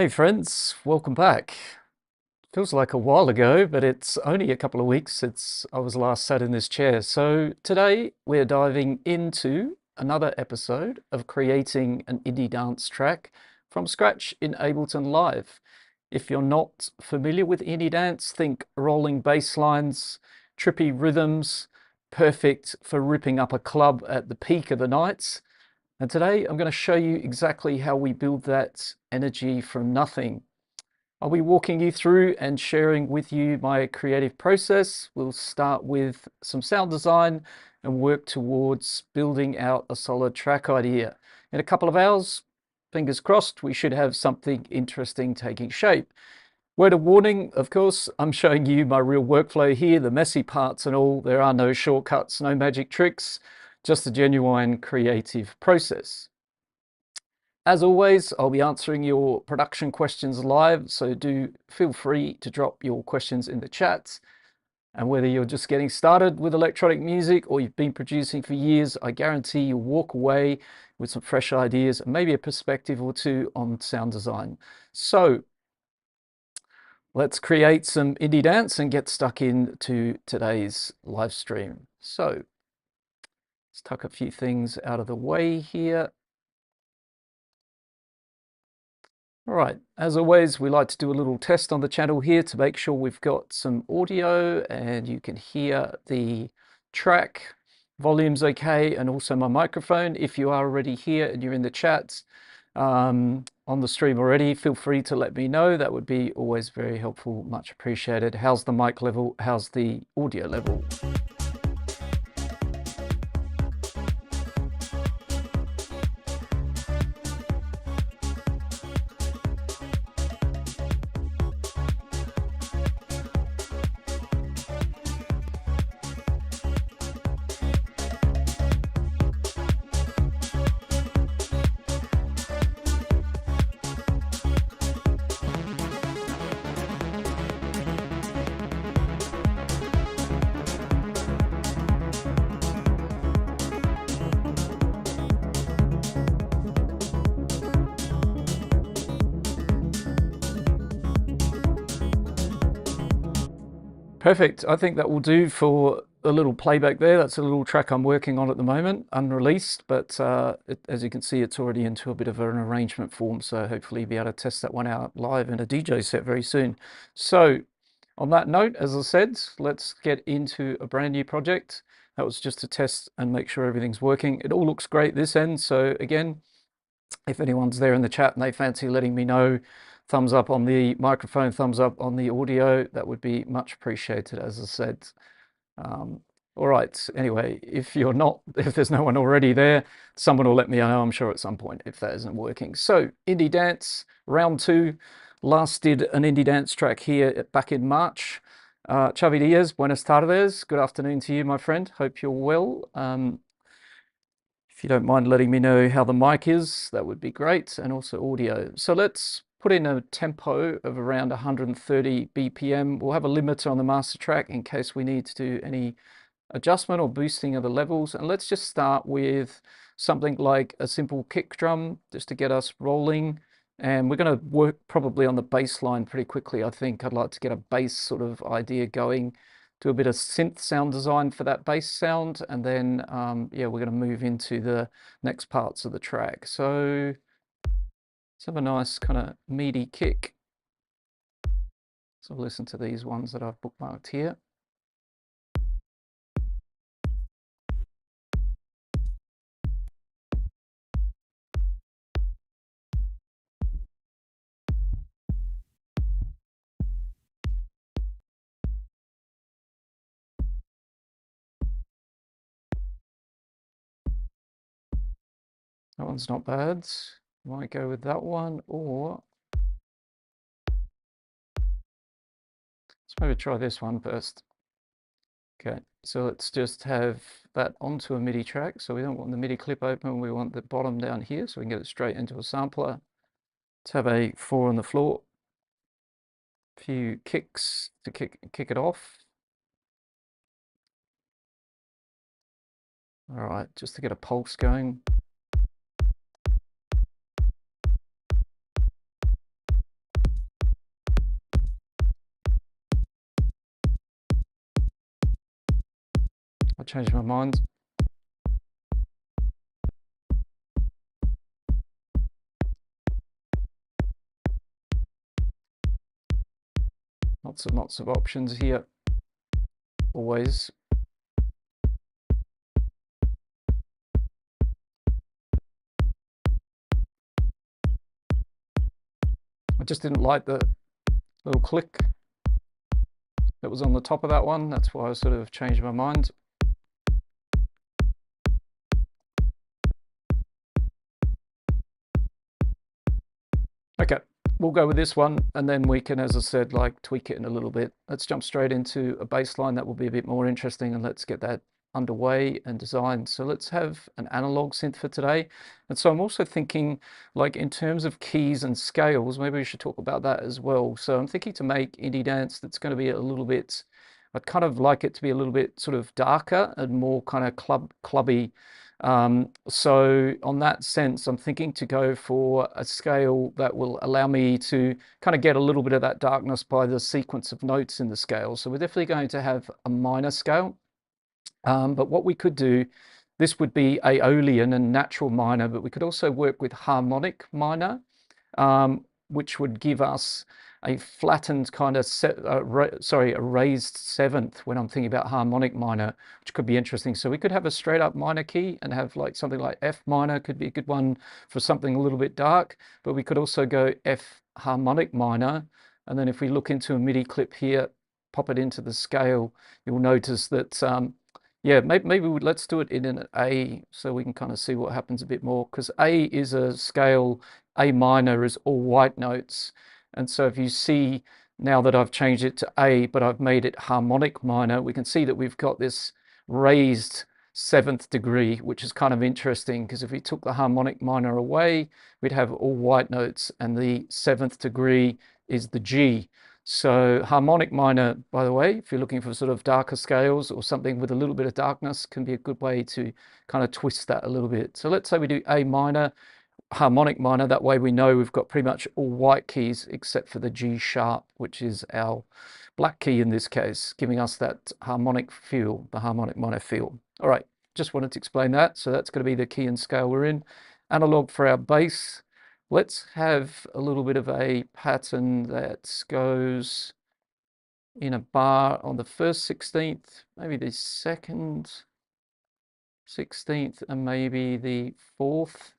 Hey friends, welcome back. Feels like a while ago, but it's only a couple of weeks since I was last sat in this chair. So today we're diving into another episode of creating an indie dance track from scratch in Ableton Live. If you're not familiar with indie dance, think rolling bass lines, trippy rhythms, perfect for ripping up a club at the peak of the night. And today I'm going to show you exactly how we build that energy from nothing. I'll be walking you through and sharing with you my creative process. We'll start with some sound design and work towards building out a solid track idea. In a couple of hours, fingers crossed, we should have something interesting taking shape. Word of warning, of course, I'm showing you my real workflow here, the messy parts and all. There are no shortcuts, no magic tricks, just a genuine creative process. As always, I'll be answering your production questions live, so do feel free to drop your questions in the chat. And whether you're just getting started with electronic music or you've been producing for years, I guarantee you'll walk away with some fresh ideas and maybe a perspective or two on sound design. So let's create some indie dance and get stuck into today's live stream. So let's tuck a few things out of the way here. All right, as always, we like to do a little test on the channel here to make sure we've got some audio and you can hear the track, volume's okay, and also my microphone. If you are already here and you're in the chat on the stream already, feel free to let me know. That would be always very helpful, much appreciated. How's the mic level? How's the audio level? Perfect. I think that will do for a little playback there. That's a little track I'm working on at the moment, unreleased, but as you can see, it's already into a bit of an arrangement form. So hopefully be able to test that one out live in a DJ set very soon. So on that note, as I said, let's get into a brand new project. That was just to test and make sure everything's working. It all looks great this end. So again, if anyone's there in the chat and they fancy letting me know, thumbs up on the microphone, thumbs up on the audio, that would be much appreciated, as I said. All right, anyway, if there's no one already there, someone will let me know, I'm sure, at some point if that isn't working. So indie dance, round 2. Last did an indie dance track here back in March. Chavi Diaz, buenas tardes. Good afternoon to you, my friend. Hope you're well. If you don't mind letting me know how the mic is, that would be great, and also audio. So let's put in a tempo of around 130 BPM. We'll have a limiter on the master track in case we need to do any adjustment or boosting of the levels. And let's just start with something like a simple kick drum just to get us rolling. And we're going to work probably on the bass line pretty quickly. I think I'd like to get a bass sort of idea going, do a bit of synth sound design for that bass sound, and then yeah, we're going to move into the next parts of the track. So let's have a nice kind of meaty kick. So listen to these ones that I've bookmarked here. That one's not bad. Might go with that one, or let's maybe try this one first. Okay, so let's just have that onto a MIDI track. So we don't want the MIDI clip open, we want the bottom down here so we can get it straight into a sampler. Let's have a 4 on the floor. A few kicks to kick it off. All right, just to get a pulse going. changed my mind. Lots of options here, always. I just didn't like the little click that was on the top of that one. That's why I sort of changed my mind. Okay, we'll go with this one, and then we can, as I said, like tweak it in a little bit. Let's jump straight into a bass line that will be a bit more interesting, and let's get that underway and designed. So let's have an analog synth for today. And so I'm also thinking, like, in terms of keys and scales, maybe we should talk about that as well. So I'm thinking to make indie dance that's going to be a little bit, I'd kind of like it to be a little bit sort of darker and more kind of clubby. So on that sense, I'm thinking to go for a scale that will allow me to kind of get a little bit of that darkness by the sequence of notes in the scale. So we're definitely going to have a minor scale. But what we could do, this would be Aeolian and natural minor, but we could also work with harmonic minor, which would give us a flattened kind of a raised seventh when I'm thinking about harmonic minor, which could be interesting. So we could have a straight up minor key and have like something like F minor could be a good one for something a little bit dark, but we could also go F harmonic minor. And then if we look into a MIDI clip here, pop it into the scale, you'll notice that yeah, maybe let's do it in an A so we can kind of see what happens a bit more, because A is a scale, A minor is all white notes. And so if you see now that I've changed it to A, but I've made it harmonic minor, we can see that we've got this raised seventh degree, which is kind of interesting, because if we took the harmonic minor away, we'd have all white notes, and the seventh degree is the G. So harmonic minor, by the way, if you're looking for sort of darker scales or something with a little bit of darkness, can be a good way to kind of twist that a little bit. So let's say we do A minor, harmonic minor. That way we know we've got pretty much all white keys except for the G sharp, which is our black key in this case, giving us that harmonic feel, the harmonic minor feel. All right, just wanted to explain that. So that's going to be the key and scale we're in. Analog for our bass. Let's have a little bit of a pattern that goes in a bar on the first 16th, maybe the second 16th, and maybe the fourth.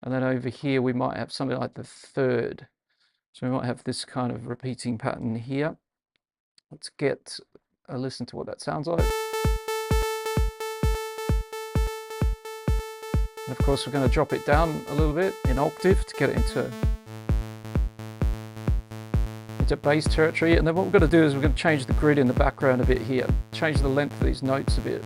And then over here, we might have something like the third. So we might have this kind of repeating pattern here. Let's get a listen to what that sounds like. And of course, we're going to drop it down a little bit in octave to get it into bass territory. And then what we're going to do is we're going to change the grid in the background a bit here, change the length of these notes a bit.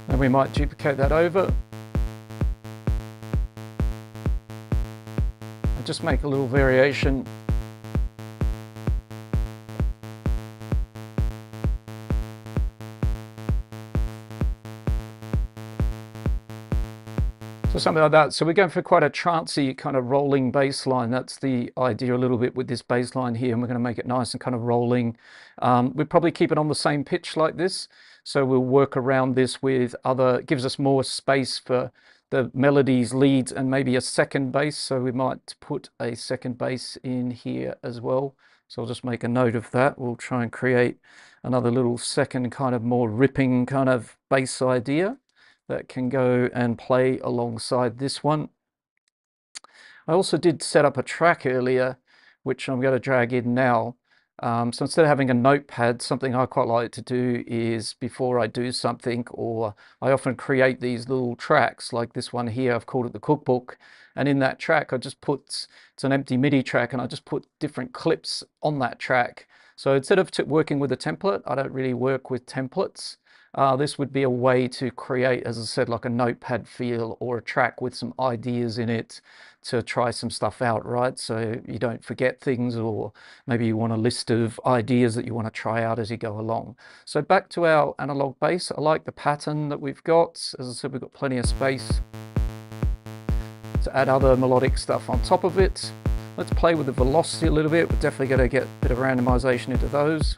And we might duplicate that over and just make a little variation. So something like that. So we're going for quite a trancey kind of rolling bass line. That's the idea a little bit with this bass line here, and we're going to make it nice and kind of rolling. We'll probably keep it on the same pitch like this. So we'll work around this with other, gives us more space for the melodies, leads, and maybe a second bass. So we might put a second bass in here as well. So I'll just make a note of that. We'll try and create another little second kind of more ripping kind of bass idea that can go and play alongside this one. I also did set up a track earlier, which I'm going to drag in now. So instead of having a notepad, something I quite like to do is before I do something, or I often create these little tracks like this one here. I've called it the cookbook. And in that track, I just put, it's an empty MIDI track, and I just put different clips on that track. So instead of working with a template, I don't really work with templates. This would be a way to create, as I said, like a notepad feel or a track with some ideas in it to try some stuff out, right? So you don't forget things, or maybe you want a list of ideas that you want to try out as you go along. So back to our analog bass. I like the pattern that we've got. As I said, we've got plenty of space to add other melodic stuff on top of it. Let's play with the velocity a little bit. We're definitely going to get a bit of randomization into those.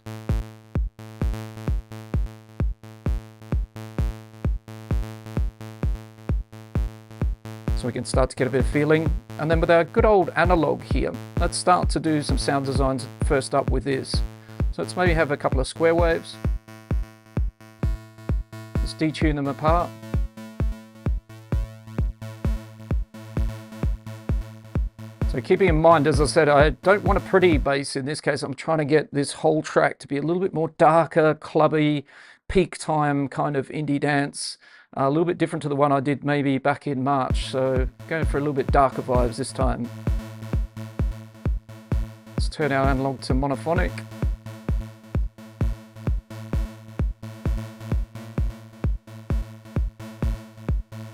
So we can start to get a bit of feeling. And then with our good old analog here, let's start to do some sound designs first up with this. So let's maybe have a couple of square waves. Let's detune them apart. So keeping in mind, as I said, I don't want a pretty bass in this case. I'm trying to get this whole track to be a little bit more darker, clubby, peak time kind of indie dance. A little bit different to the one I did maybe back in March. So going for a little bit darker vibes this time. Let's turn our analog to monophonic.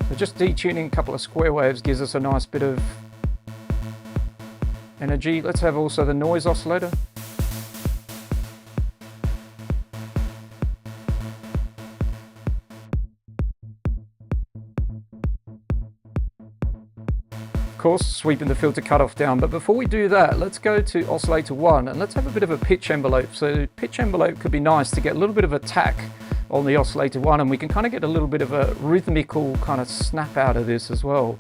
So just detuning a couple of square waves gives us a nice bit of energy. Let's have also the noise oscillator. Of course, sweeping the filter cutoff down, but before we do that, let's go to oscillator 1 and let's have a bit of a pitch envelope. So pitch envelope could be nice to get a little bit of attack on the oscillator 1, and we can kind of get a little bit of a rhythmical kind of snap out of this as well.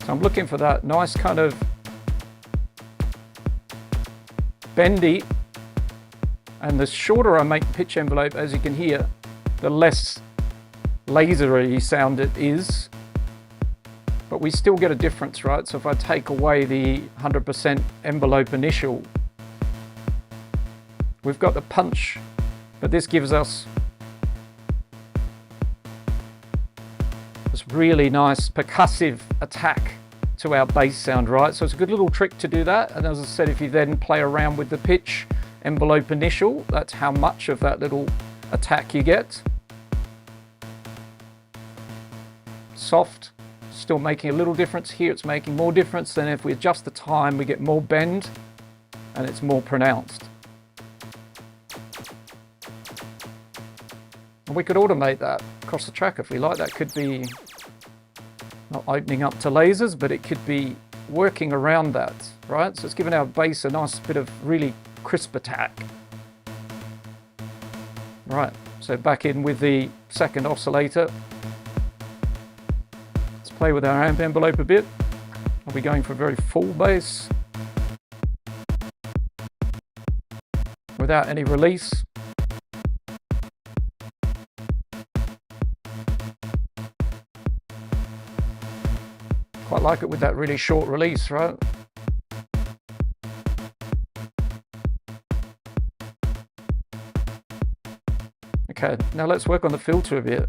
So I'm looking for that nice kind of bendy, and the shorter I make the pitch envelope, as you can hear, the less lasery sound it is, but we still get a difference, right? So if I take away the 100% envelope initial, we've got the punch, but this gives us this really nice percussive attack to our bass sound, right? So it's a good little trick to do that. And as I said, if you then play around with the pitch envelope initial, that's how much of that little attack you get. Soft, still making a little difference. Here it's making more difference. Then if we adjust the time, we get more bend and it's more pronounced. And we could automate that across the track if we like. That could be not opening up to lasers, but it could be working around that, right? So it's giving our bass a nice bit of really crisp attack. Right, so back in with the second oscillator. Let's play with our amp envelope a bit. I'll be going for a very full bass without any release. Quite like it with that really short release, right? Okay, now let's work on the filter a bit.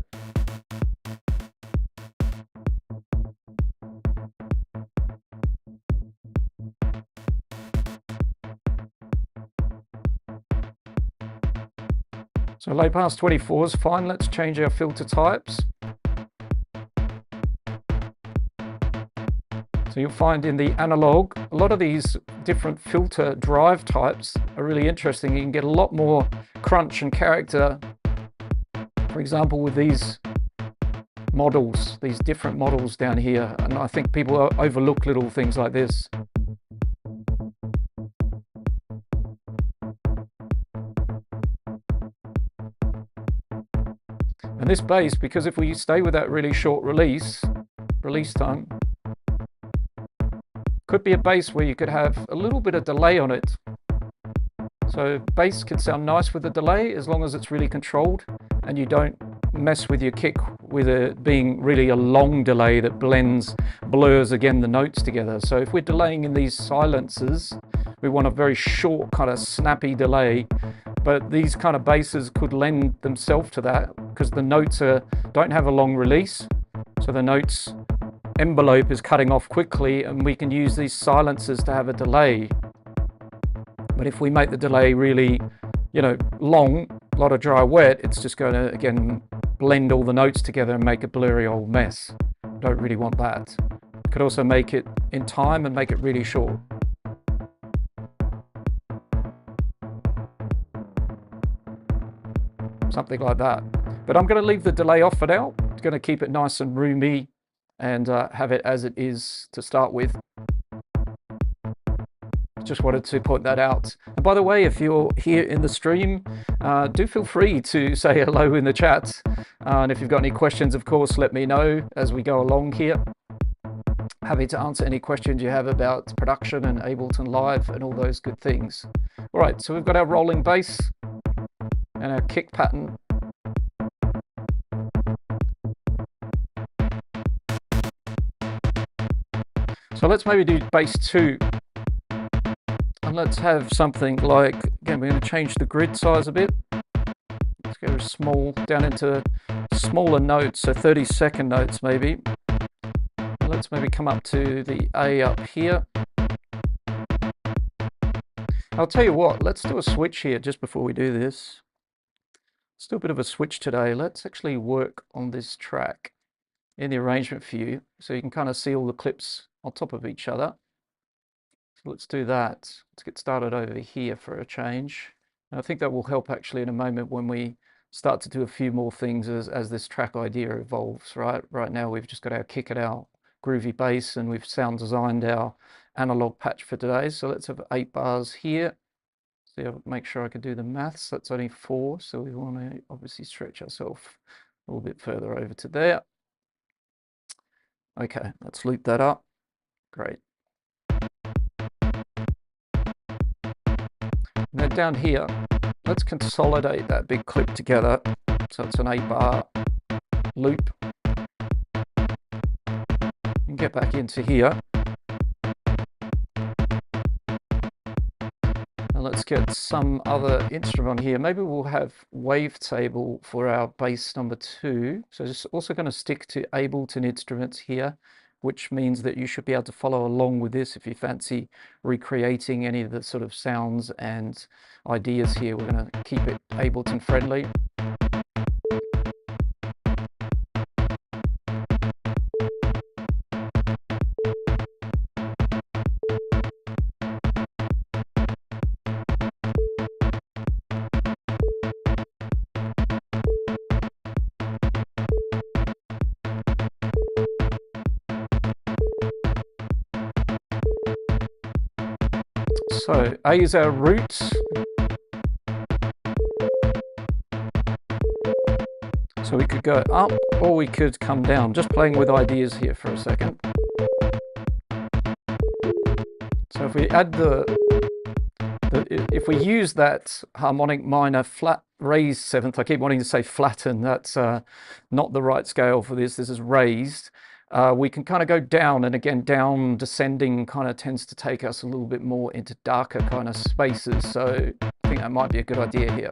So low pass 24 is fine. Let's change our filter types. So you'll find in the analog, a lot of these different filter drive types are really interesting. You can get a lot more crunch and character, for example, with these models, these different models down here. And I think people overlook little things like this. And this bass, because if we stay with that really short release time, could be a bass where you could have a little bit of delay on it. So bass can sound nice with the delay as long as it's really controlled and you don't mess with your kick with it being really a long delay that blurs again the notes together. So if we're delaying in these silences, we want a very short kind of snappy delay, but these kind of basses could lend themselves to that. because the notes don't have a long release, so the notes envelope is cutting off quickly, and we can use these silencers to have a delay. But if we make the delay really, long, a lot of dry wet, it's just going to, again, blend all the notes together and make a blurry old mess. Don't really want that. Could also make it in time and make it really short. Something like that. But I'm going to leave the delay off for now. It's going to keep it nice and roomy and have it as it is to start with. Just wanted to point that out. And by the way, if you're here in the stream, do feel free to say hello in the chat. And if you've got any questions, of course, let me know as we go along here. Happy to answer any questions you have about production and Ableton Live and all those good things. All right, so we've got our rolling bass and our kick pattern. So let's maybe do bass 2. And let's have something like, again, we're going to change the grid size a bit. Let's go small, down into smaller notes, so 30-second notes maybe. And let's maybe come up to the A up here. I'll tell you what, let's do a switch here just before we do this. Let's do a bit of a switch today. Let's actually work on this track in the arrangement view so you can kind of see all the clips on top of each other. So let's do that. Let's get started over here for a change. And I think that will help actually in a moment when we start to do a few more things as this track idea evolves, right? Right now we've just got our kick at our groovy bass and we've sound designed our analog patch for today. So let's have 8 bars here. So I'll make sure I can do the maths. That's only 4, so we want to obviously stretch ourselves a little bit further over to there. Okay, let's loop that up. Great. Now down here, let's consolidate that big clip together. So it's an 8-bar loop. And get back into here. And let's get some other instrument here. Maybe we'll have wavetable for our bass number 2. So just also going to stick to Ableton instruments here, which means that you should be able to follow along with this if you fancy recreating any of the sort of sounds and ideas here. We're going to keep it Ableton friendly. So A is our root. So we could go up or we could come down. Just playing with ideas here for a second. So if we add if we use that harmonic minor flat raised 7th, I keep wanting to say flatten, that's not the right scale for this. This is raised. We can kind of go down, and again, down descending kind of tends to take us a little bit more into darker kind of spaces. So I think that might be a good idea here.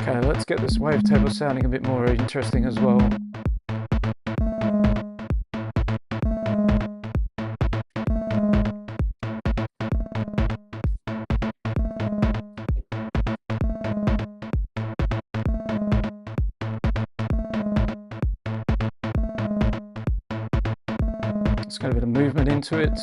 Okay, let's get this wavetable sounding a bit more interesting as well. Let's get a bit of movement into it.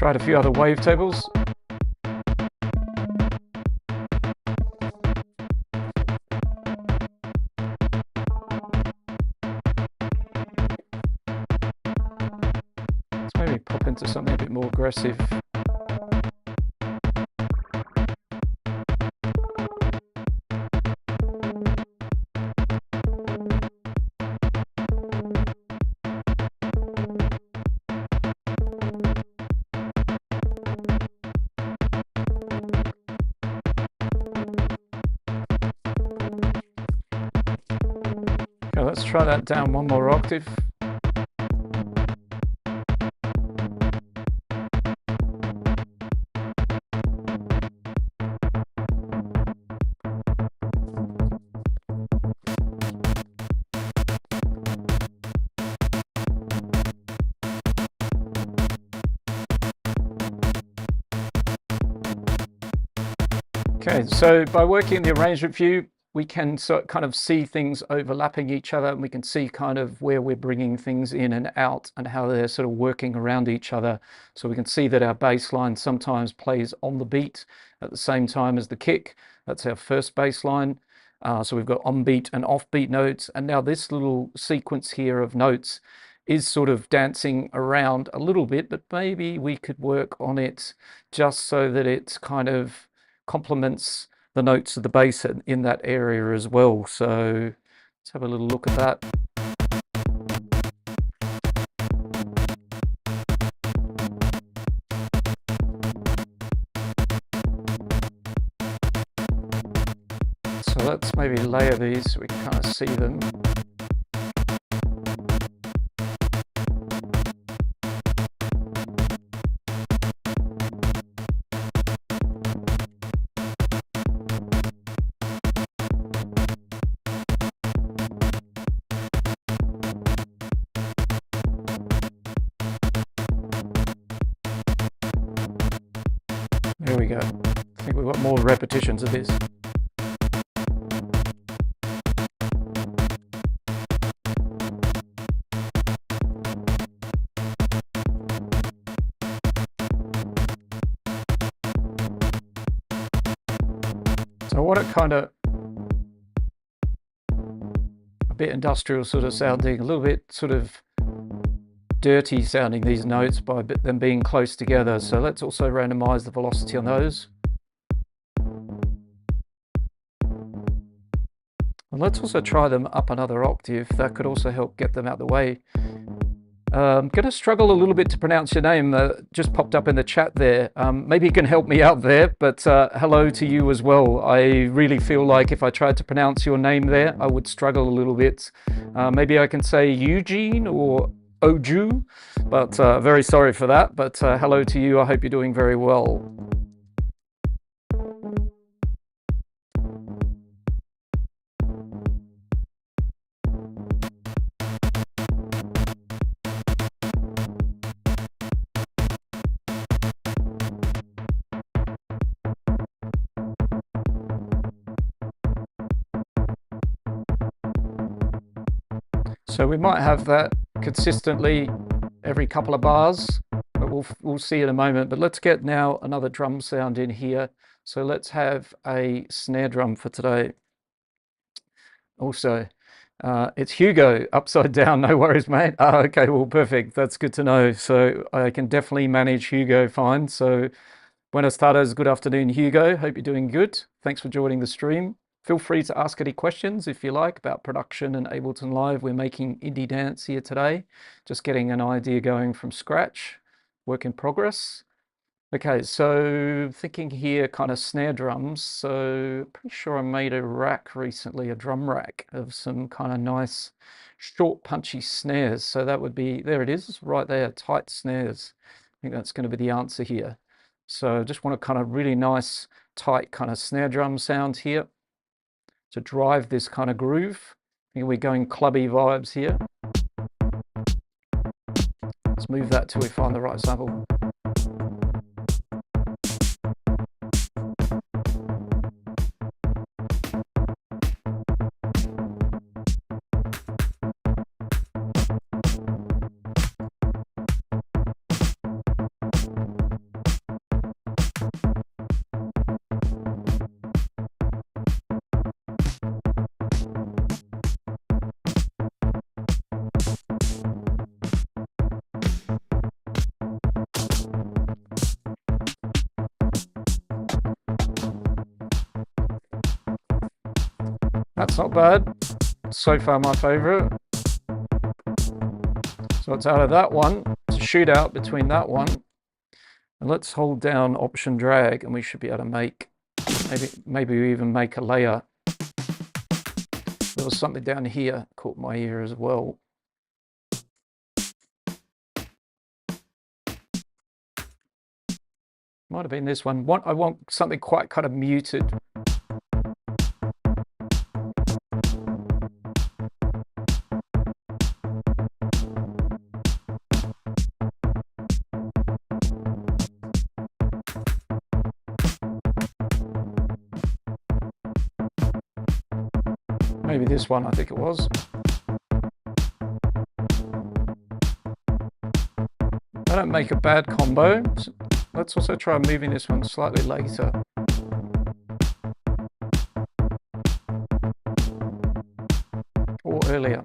Tried a few other wavetables. Let's maybe pop into something a bit more aggressive. Okay, let's try that down one more octave. Okay, so by working in the arrangement view, we can kind of see things overlapping each other, and we can see kind of where we're bringing things in and out and how they're sort of working around each other. So we can see that our bass line sometimes plays on the beat at the same time as the kick. That's our first bass line. So we've got on beat and off beat notes, and now this little sequence here of notes is sort of dancing around a little bit, but maybe we could work on it just so that it's kind of complements the notes of the bass in that area as well. So let's have a little look at that. So let's maybe layer these so we can kind of see them. There we go. I think we've got more repetitions of this. So I want it kind of a bit industrial sort of sounding, a little bit sort of dirty sounding, these notes, by them being close together. So let's also randomize the velocity on those. And let's also try them up another octave. That could also help get them out the way. I'm going to struggle a little bit to pronounce your name. Just popped up in the chat there. Maybe you can help me out there, but hello to you as well. I really feel like if I tried to pronounce your name there, I would struggle a little bit. Maybe I can say Eugene or Oju, but very sorry for that. But hello to you. I hope you're doing very well. So we might have that consistently every couple of bars, but we'll see in a moment. But let's get now another drum sound in here. So let's have a snare drum for today. Also, it's Hugo, upside down. No worries, mate. Okay, well, perfect. That's good to know. So I can definitely manage Hugo fine. So buenas tardes, good afternoon, Hugo. Hope you're doing good. Thanks for joining the stream. Feel free to ask any questions if you like about production and Ableton Live. We're making indie dance here today, just getting an idea going from scratch, work in progress. Okay, so thinking here kind of snare drums. So pretty sure I made a rack recently, a drum rack of some kind of nice short punchy snares. So that would be, there it is, right there, tight snares. I think that's going to be the answer here. So just want a kind of really nice, tight kind of snare drum sound here to drive this kind of groove. I think we're going clubby vibes here. Let's move that till we find the right sample. That's not bad. So far my favorite. So it's out of that one. It's a shootout between that one. And let's hold down Option Drag and we should be able to make, maybe we even make a layer. There was something down here caught my ear as well. Might have been this one. I want something quite kind of muted. Maybe this one, I think it was. I don't make a bad combo. Let's also try moving this one slightly later. Or earlier.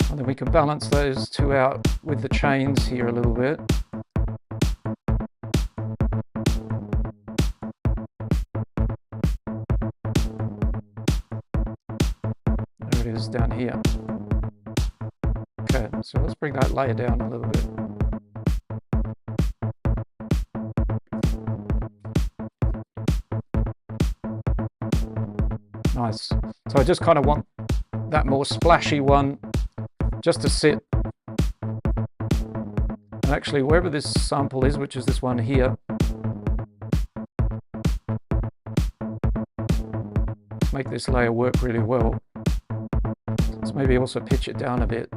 And then we can balance those two out with the chains here a little bit. There it is down here. Okay, so let's bring that layer down a little bit. Nice. So I just kind of want that more splashy one just to sit. And actually, wherever this sample is, which is this one here, make this layer work really well. Let's maybe also pitch it down a bit.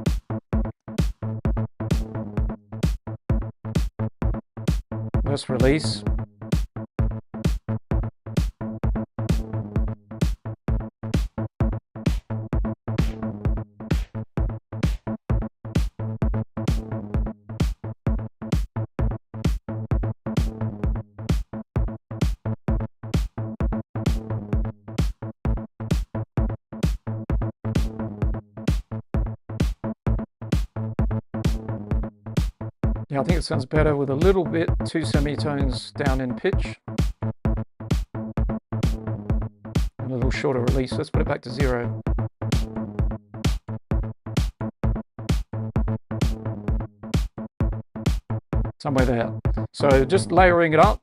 Let's release. Yeah, I think it sounds better with a little bit, 2 semitones down in pitch. And a little shorter release. Let's put it back to 0. Somewhere there. So just layering it up.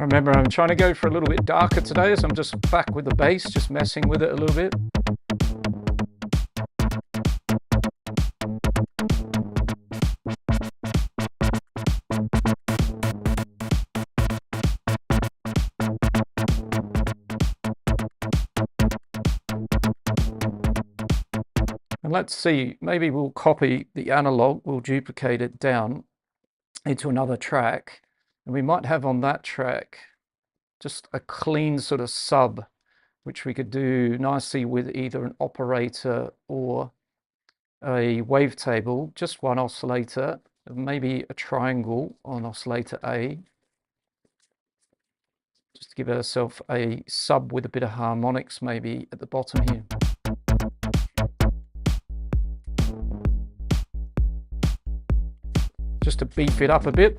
Remember, I'm trying to go for a little bit darker today, so I'm just back with the bass, just messing with it a little bit. And let's see, maybe we'll copy the analog, we'll duplicate it down into another track. And we might have on that track just a clean sort of sub, which we could do nicely with either an operator or a wavetable, just one oscillator, maybe a triangle on oscillator A, just to give ourselves a sub with a bit of harmonics maybe at the bottom here. Just to beef it up a bit.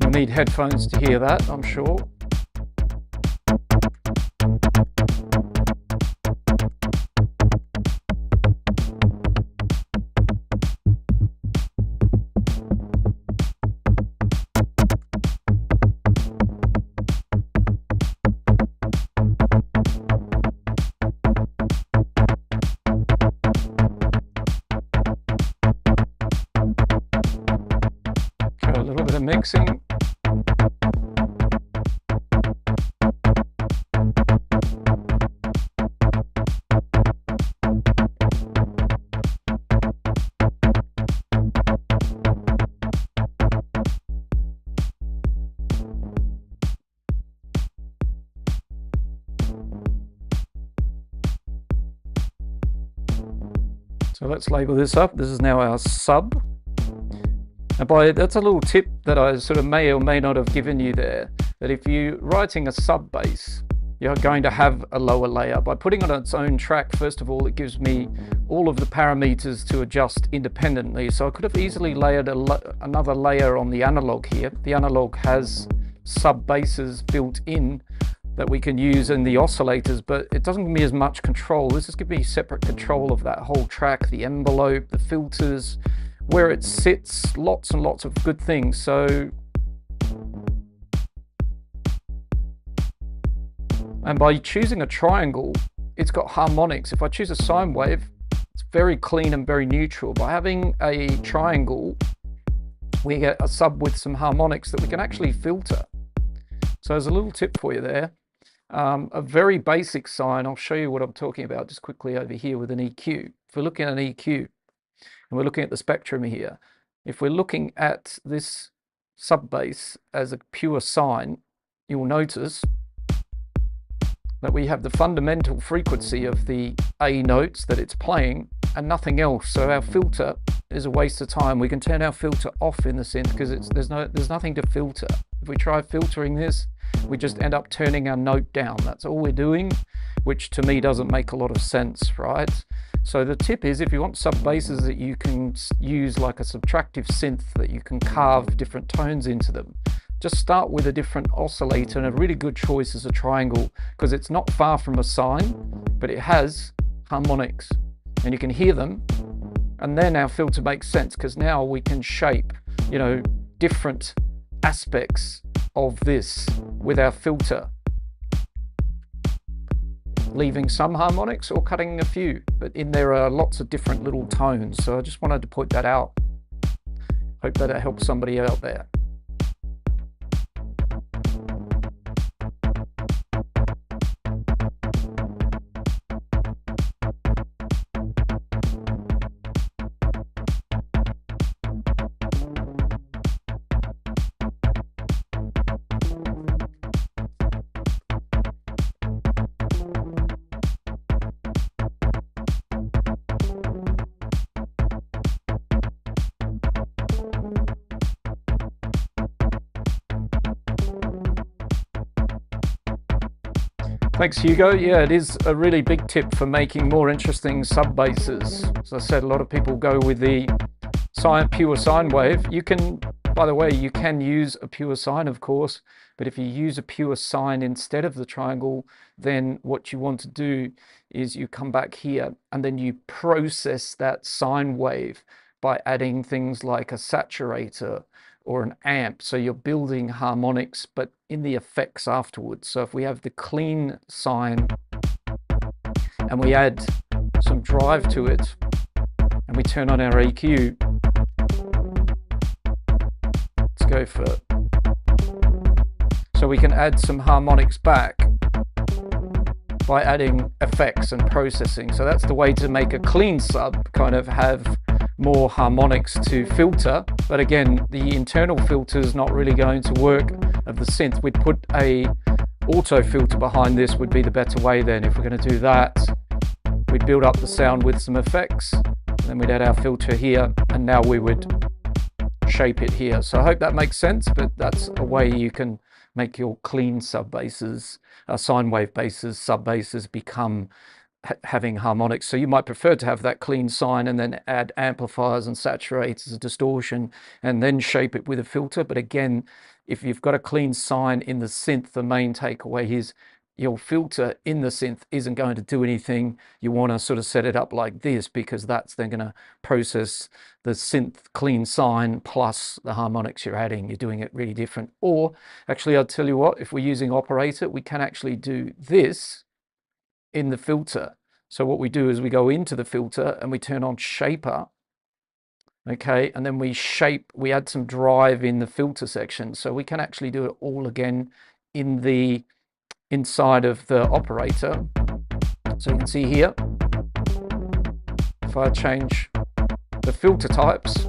You'll need headphones to hear that, I'm sure. mixing. So let's label this up. This is now our sub. And that's a little tip that I sort of may or may not have given you there, that if you're writing a sub bass, you're going to have a lower layer. By putting it on its own track, first of all, it gives me all of the parameters to adjust independently. So I could have easily layered another layer on the analog here. The analog has sub basses built in that we can use in the oscillators, but it doesn't give me as much control. This is giving me separate control of that whole track, the envelope, the filters, where it sits, lots and lots of good things. So, and by choosing a triangle, it's got harmonics. If I choose a sine wave, it's very clean and very neutral. By having a triangle, we get a sub with some harmonics that we can actually filter. So there's a little tip for you there. A very basic sine, I'll show you what I'm talking about just quickly over here with an EQ. If we're looking at an EQ, and we're looking at the spectrum here, if we're looking at this sub bass as a pure sine, you'll notice that we have the fundamental frequency of the A notes that it's playing and nothing else. So our filter is a waste of time. We can turn our filter off in the synth because there's nothing to filter. If we try filtering this, we just end up turning our note down. That's all we're doing, which to me doesn't make a lot of sense, right? So the tip is, if you want sub basses that you can use like a subtractive synth that you can carve different tones into them, just start with a different oscillator, and a really good choice is a triangle because it's not far from a sine, but it has harmonics and you can hear them, and then our filter makes sense because now we can shape, you know, different aspects of this with our filter, leaving some harmonics or cutting a few, but in there are lots of different little tones. So I just wanted to point that out. Hope that it helps somebody out there. Thanks, Hugo. Yeah, it is a really big tip for making more interesting sub basses. As I said, a lot of people go with the pure sine wave. You can, by the way, you can use a pure sine, of course, but if you use a pure sine instead of the triangle, then what you want to do is you come back here and then you process that sine wave by adding things like a saturator or an amp. So you're building harmonics, but in the effects afterwards. So if we have the clean sine and we add some drive to it and we turn on our EQ, let's go for, so we can add some harmonics back by adding effects and processing. So that's the way to make a clean sub kind of have more harmonics to filter, but again, the internal filter is not really going to work of the synth. We'd put a auto filter behind this would be the better way then. If we're going to do that, we'd build up the sound with some effects, and then we'd add our filter here, and now we would shape it here. So I hope that makes sense, but that's a way you can make your clean sub basses, sine wave basses, sub basses become having harmonics. So you might prefer to have that clean sine and then add amplifiers and saturators, distortion, and then shape it with a filter. But again, if you've got a clean sine in the synth, the main takeaway is your filter in the synth isn't going to do anything. You want to sort of set it up like this, because that's then going to process the synth clean sine plus the harmonics you're adding. You're doing it really different. Or actually, I'll tell you what, if we're using operator, we can actually do this in the filter. So what we do is we go into the filter and we turn on shaper, Okay, and then we add some drive in the filter section, so we can actually do it all again in the inside of the operator. So you can see here, if I change the filter types,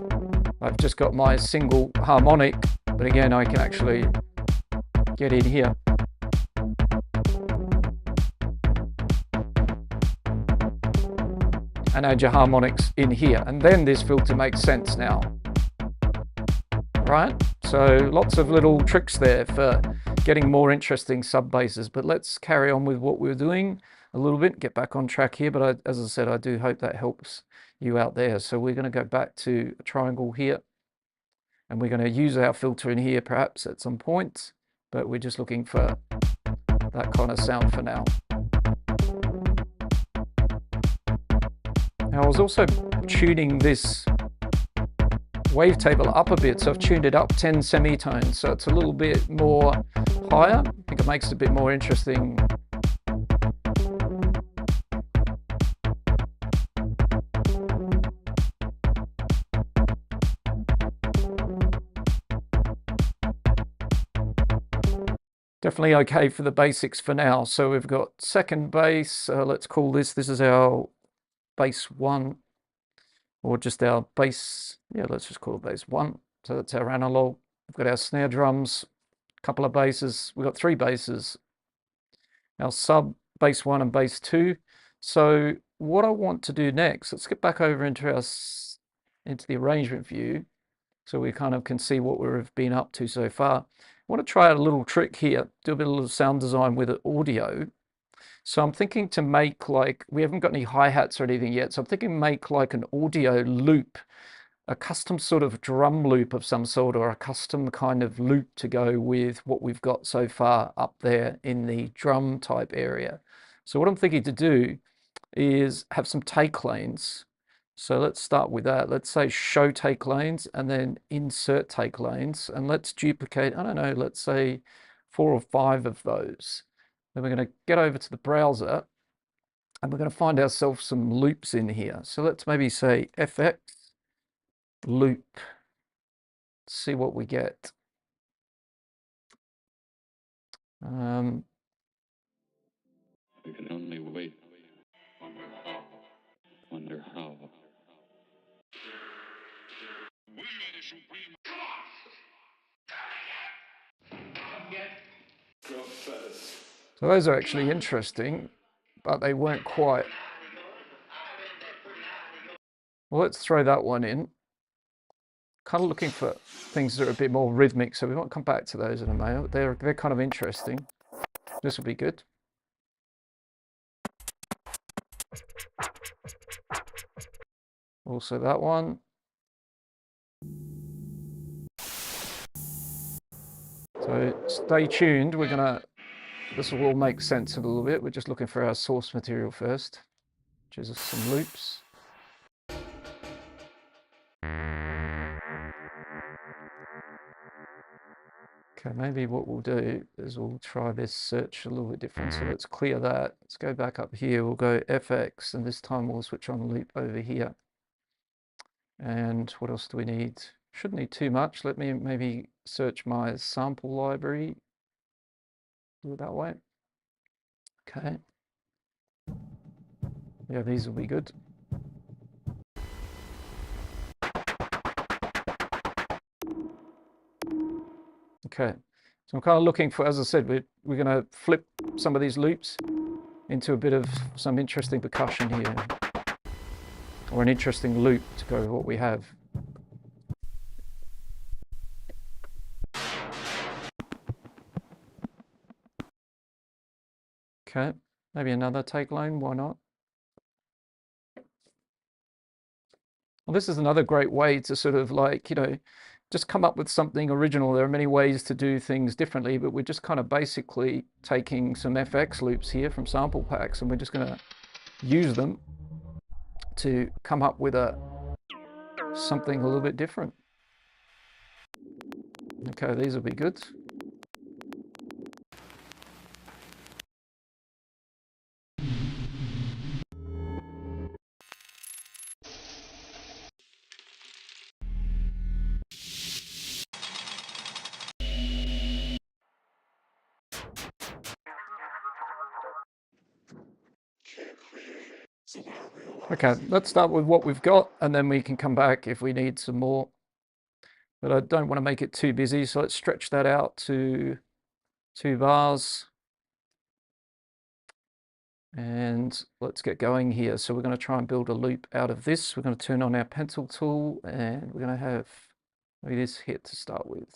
I've just got my single harmonic, but again, I can actually get in here. And add your harmonics in here. And then this filter makes sense now. Right? So lots of little tricks there for getting more interesting sub basses. But let's carry on with what we're doing a little bit, get back on track here. But as I said, I do hope that helps you out there. So we're going to go back to a triangle here. And we're going to use our filter in here perhaps at some point. But we're just looking for that kind of sound for now. Now I was also tuning this wavetable up a bit, so I've tuned it up 10 semitones, so it's a little bit more higher. I think it makes it a bit more interesting. Definitely okay for the basics for now. So we've got second bass, let's call this is our bass 1, or just our bass, yeah, let's just call it bass 1. So that's our analog. We've got our snare drums, a couple of basses. We've got 3 basses, our sub, bass 1 and bass 2. So what I want to do next, let's get back over into the arrangement view, so we kind of can see what we've been up to so far. I want to try out a little trick here, do a bit of sound design with audio. So I'm thinking to make, like, we haven't got any hi-hats or anything yet, so I'm thinking make like an audio loop, a custom sort of drum loop of some sort, or a custom kind of loop to go with what we've got so far up there in the drum type area. So what I'm thinking to do is have some take lanes. So let's start with that. Let's say show take lanes and then insert take lanes, and let's duplicate, I don't know, let's say 4 or 5 of those. Then we're going to get over to the browser and we're going to find ourselves some loops in here. So let's maybe say FX loop, see what we get. We can only wait. Wonder how. So those are actually interesting, but they weren't quite. Well, let's throw that one in. Kind of looking for things that are a bit more rhythmic, so we won't come back to those in a moment. They're kind of interesting. This will be good. Also that one. So stay tuned. This will all make sense a little bit. We're just looking for our source material first, which is some loops. Okay, maybe what we'll do is we'll try this search a little bit different. So let's clear that. Let's go back up here. We'll go FX, and this time we'll switch on loop over here. And what else do we need? Shouldn't need too much. Let me maybe search my sample library. Do it that way. Okay. Yeah, these will be good. Okay, so I'm kind of looking for, as I said, we're going to flip some of these loops into a bit of some interesting percussion here, or an interesting loop to go with what we have. Okay, maybe another take lane, why not? Well, this is another great way to sort of like, just come up with something original. There are many ways to do things differently, but we're just kind of basically taking some FX loops here from sample packs, and we're just going to use them to come up with something a little bit different. Okay, these will be good. Okay, let's start with what we've got, and then we can come back if we need some more. But I don't want to make it too busy, so let's stretch that out to 2 bars. And let's get going here. So we're going to try and build a loop out of this. We're going to turn on our pencil tool, and we're going to have maybe this hit to start with.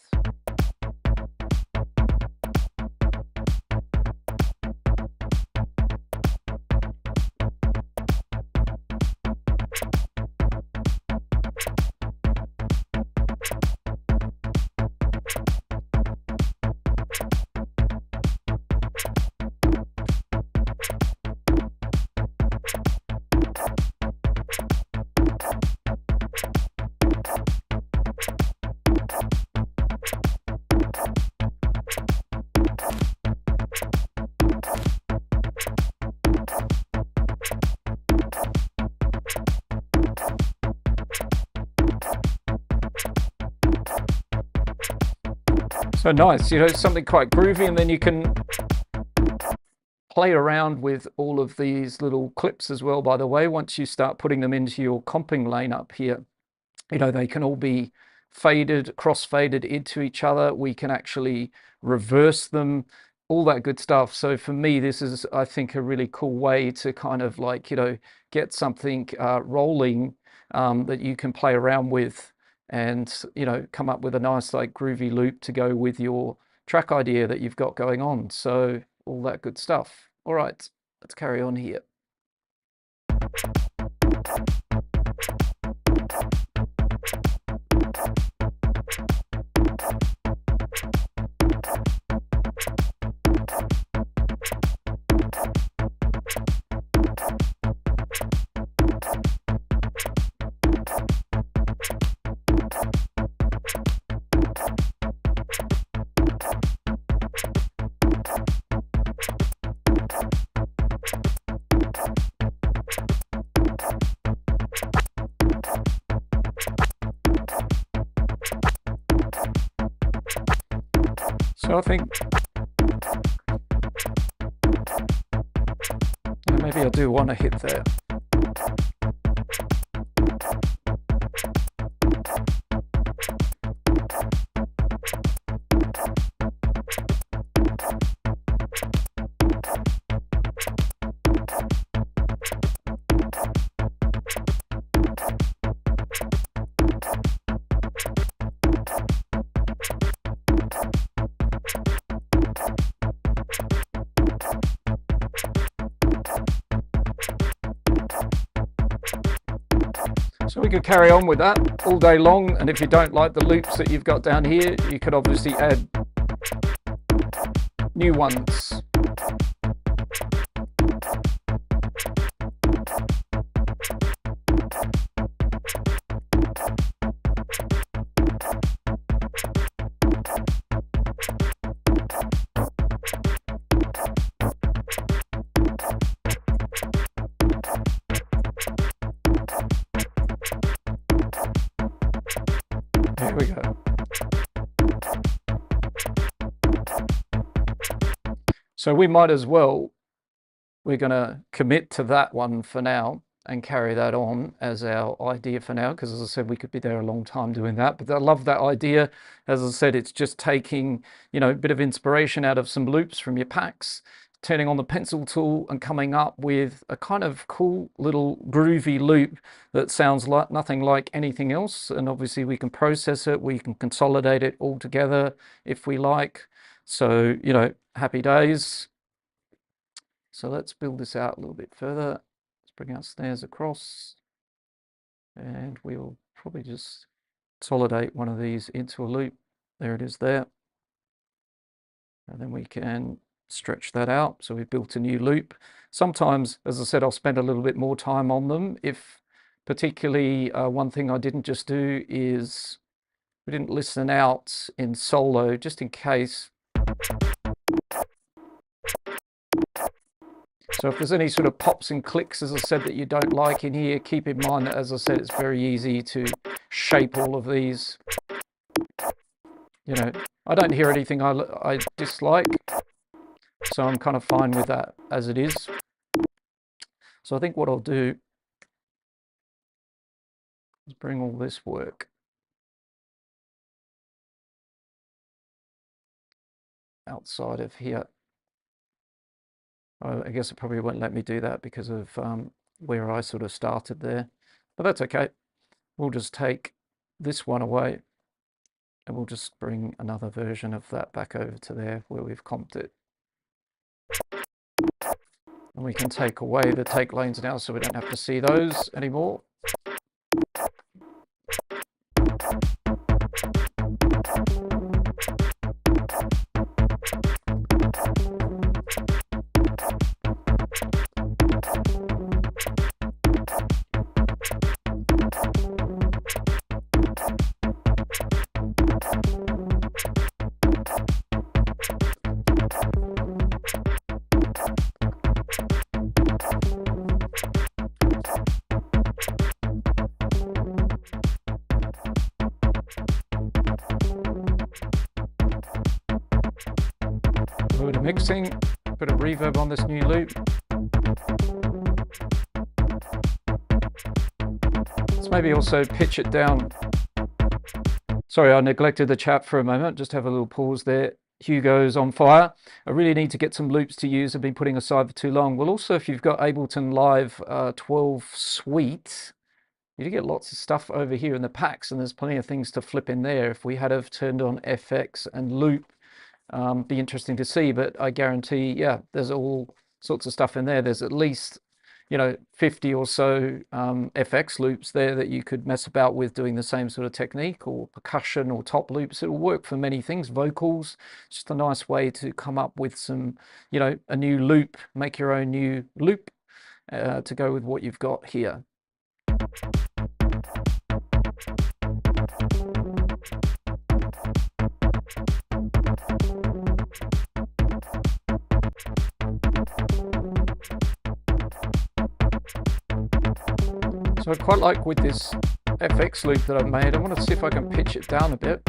So nice, you know, something quite groovy, and then you can play around with all of these little clips as well, by the way. Once you start putting them into your comping lane up here, you know, they can all be faded, cross-faded into each other. We can actually reverse them, all that good stuff. So for me, this is, I think, a really cool way to kind of like, you know, get something rolling that you can play around with, and, you know, come up with a nice like groovy loop to go with your track idea that you've got going on. So all that good stuff. All right, let's carry on here. So I think maybe I do want to hit there. So we could carry on with that all day long, and if you don't like the loops that you've got down here, you could obviously add new ones. There we go. So we might as well, we're going to commit to that one for now and carry that on as our idea for now, because as I said, we could be there a long time doing that. But I love that idea. As I said, it's just taking, you know, a bit of inspiration out of some loops from your packs, turning on the pencil tool and coming up with a kind of cool little groovy loop that sounds like nothing like anything else. And obviously we can process it, we can consolidate it all together if we like. So, you know, happy days. So let's build this out a little bit further. Let's bring our snares across, and we'll probably just consolidate one of these into a loop. There it is there. And then we can stretch that out. So we've built a new loop. Sometimes, as I said, I'll spend a little bit more time on them. If particularly one thing I didn't just do is we didn't listen out in solo, just in case. So if there's any sort of pops and clicks, as I said, that you don't like in here, keep in mind that, as I said, it's very easy to shape all of these. You know, I don't hear anything I dislike, so I'm kind of fine with that as it is. So I think what I'll do Let's bring all this work outside of here. I guess it probably won't let me do that because of where I sort of started there, but that's okay. We'll just take this one away and we'll just bring another version of that back over to there where we've comped it. And we can take away the take lanes now so we don't have to see those anymore. A little bit of mixing, bit of reverb on this new loop. Let's maybe also pitch it down. Sorry, I neglected the chat for a moment. Just have a little pause there. Hugo's on fire. I really need to get some loops to use. I've been putting aside for too long. Well, also, if you've got Ableton Live 12 Suite, you do get lots of stuff over here in the packs, and there's plenty of things to flip in there. If we had have turned on FX and loop, be interesting to see, but I guarantee, yeah, there's all sorts of stuff in there. There's at least, 50 or so FX loops there that you could mess about with doing the same sort of technique, or percussion or top loops. It will work for many things. Vocals, just a nice way to come up with some, a new loop, make your own new loop to go with what you've got here. So I quite like with this FX loop that I've made, I want to see if I can pitch it down a bit.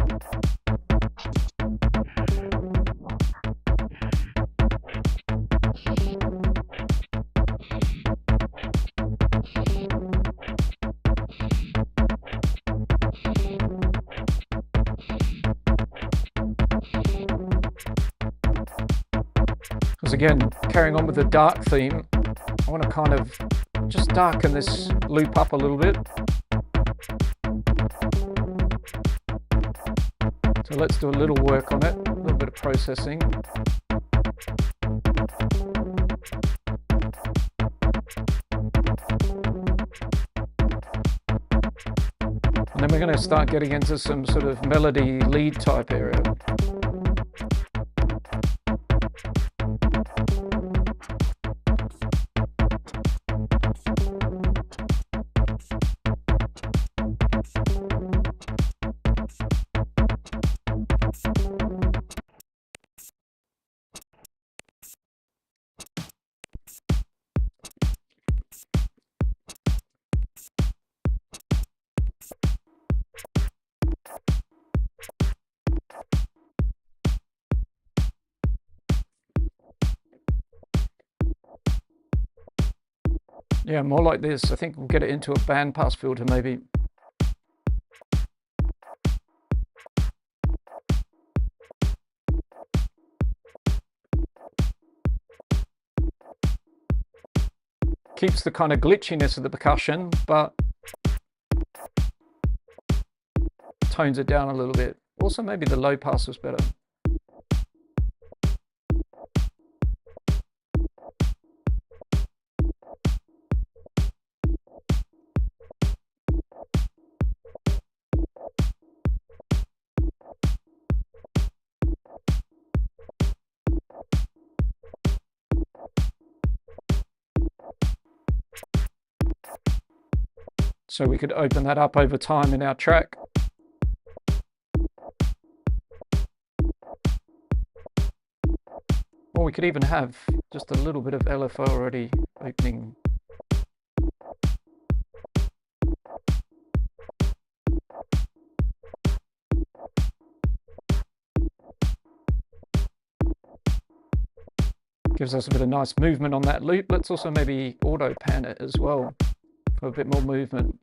Because again, carrying on with the dark theme, I want to kind of just darken this loop up a little bit. So let's do a little work on it, a little bit of processing. And then we're going to start getting into some sort of melody lead type area. Yeah, more like this. I think we'll get it into a bandpass filter maybe. Keeps the kind of glitchiness of the percussion, but tones it down a little bit. Also, maybe the low pass was better. So we could open that up over time in our track. Or we could even have just a little bit of LFO already opening. Gives us a bit of nice movement on that loop. Let's also maybe auto pan it as well for a bit more movement.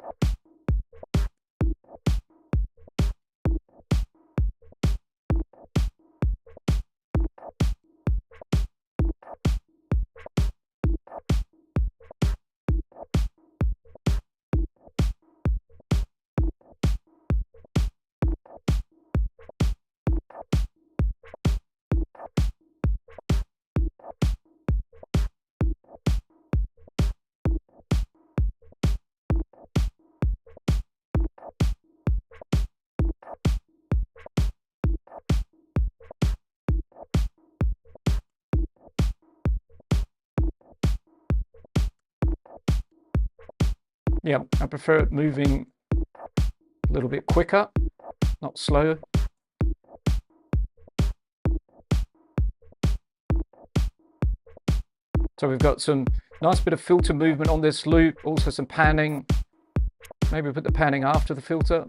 Yeah, I prefer it moving a little bit quicker, not slow. So we've got some nice bit of filter movement on this loop, also some panning. Maybe put the panning after the filter.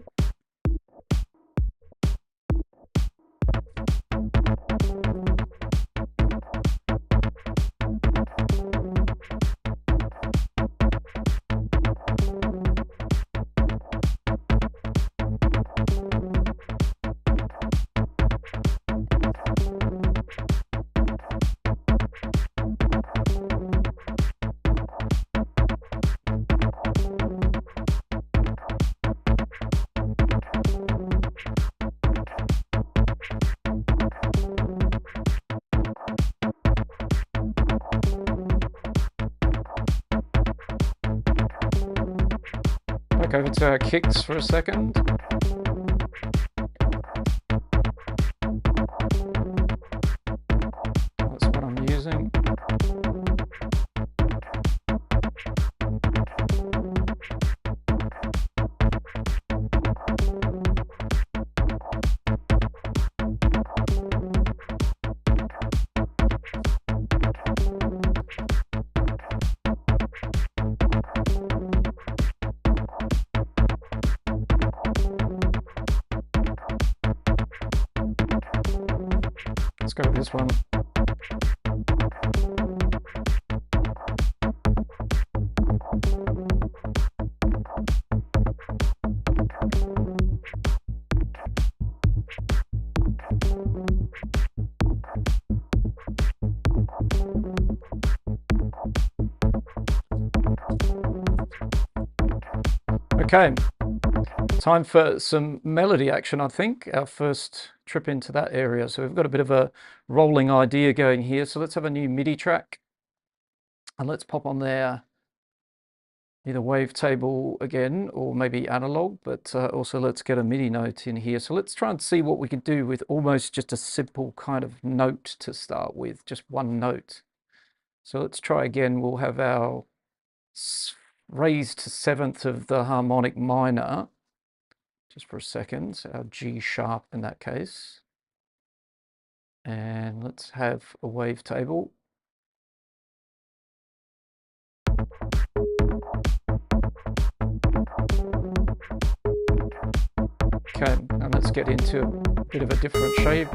Back over to our kicks for a second. That's what I'm using. Let's go with this one. Okay, time for some melody action, I think. Our first trip into that area. So we've got a bit of a rolling idea going here. So let's have a new MIDI track. And let's pop on there either wavetable again or maybe analog, but also let's get a MIDI note in here. So let's try and see what we could do with almost just a simple kind of note to start with, just one note. So let's try again. We'll have our raised seventh of the harmonic minor, just for a second, so our G sharp in that case. And let's have a wavetable. Okay, and let's get into a bit of a different shape.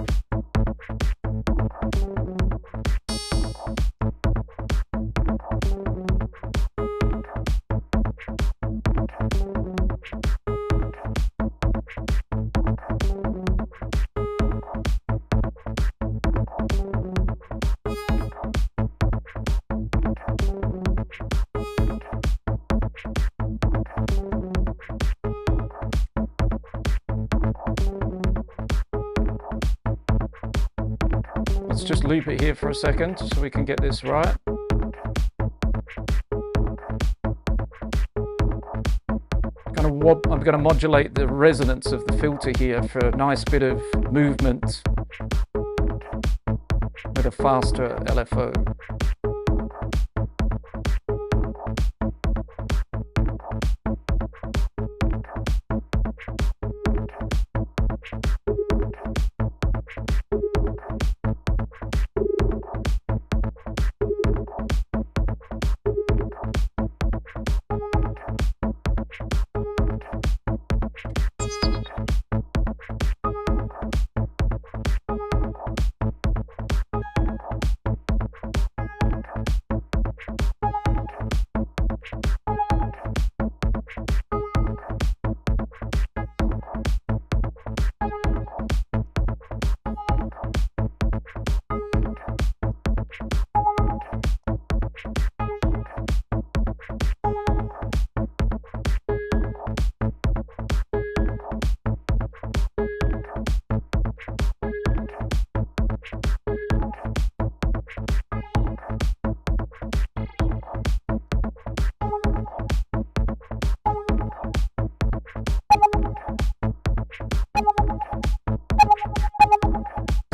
Let's just loop it here for a second so we can get this right. I'm going to modulate the resonance of the filter here for a nice bit of movement with a faster LFO.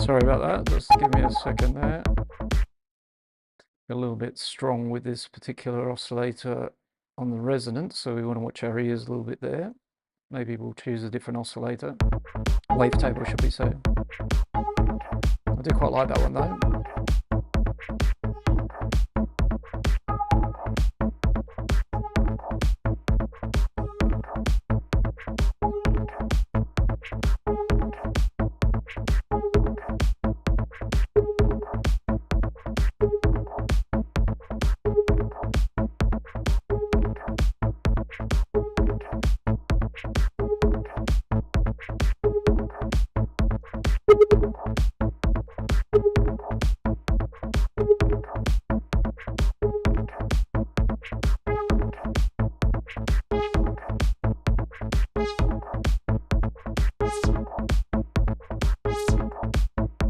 Sorry about that, just give me a second there. A little bit strong with this particular oscillator on the resonance, so we want to watch our ears a little bit there. Maybe we'll choose a different oscillator. Wavetable should be so. I do quite like that one though.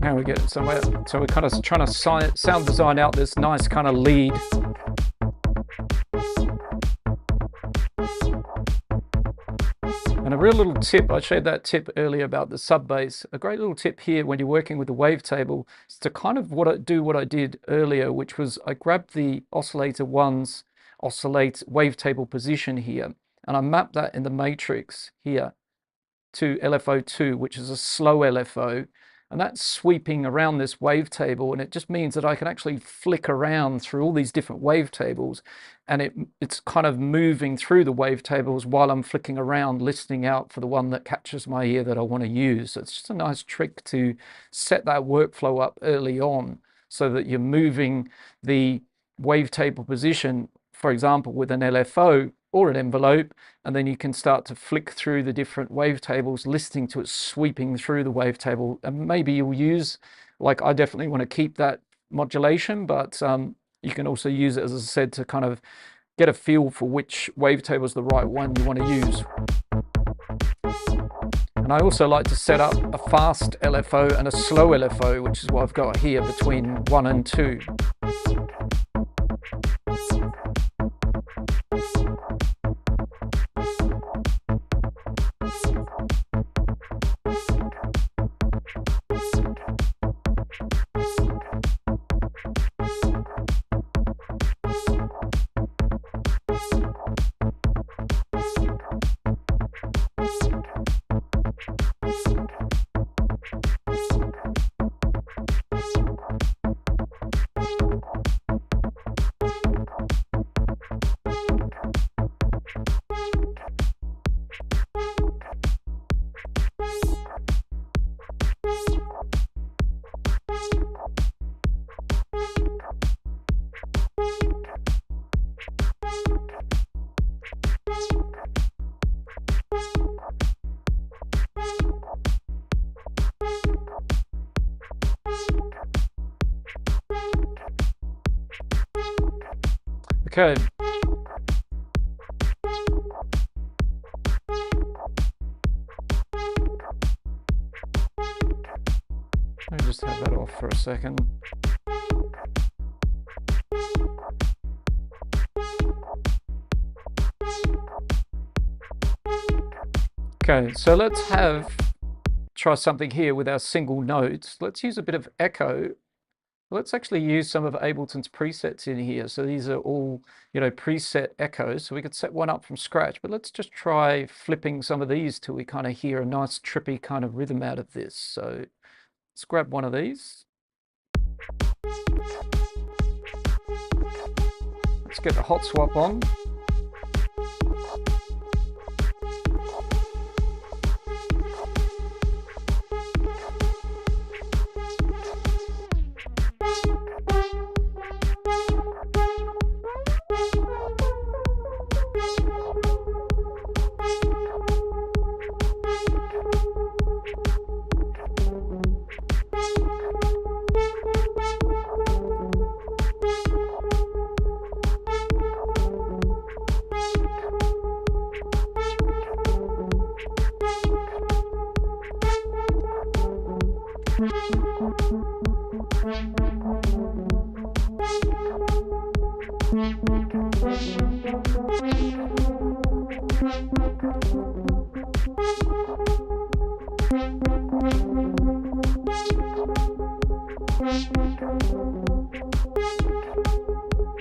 Now we get it somewhere. So we're kind of trying to sound design out this nice kind of lead. And a real little tip, I shared that tip earlier about the sub bass. A great little tip here when you're working with the wavetable is to kind of do what I did earlier, which was I grabbed the oscillator 1's oscillate wavetable position here, and I mapped that in the matrix here to LFO2, which is a slow LFO. And that's sweeping around this wavetable, and it just means that I can actually flick around through all these different wavetables, and it's kind of moving through the wavetables while I'm flicking around, listening out for the one that catches my ear that I want to use. So it's just a nice trick to set that workflow up early on so that you're moving the wavetable position, for example, with an LFO or an envelope, and then you can start to flick through the different wavetables, listening to it sweeping through the wavetable. And maybe you'll use, like I definitely want to keep that modulation, but you can also use it, as I said, to kind of get a feel for which wavetable is the right one you want to use. And I also like to set up a fast LFO and a slow LFO, which is what I've got here between 1 and 2. Okay. Let me just have that off for a second. Okay, so let's try something here with our single notes. Let's use a bit of echo. Let's actually use some of Ableton's presets in here. So these are all, preset echoes. So we could set one up from scratch, but let's just try flipping some of these till we kind of hear a nice trippy kind of rhythm out of this. So let's grab one of these. Let's get the hot swap on.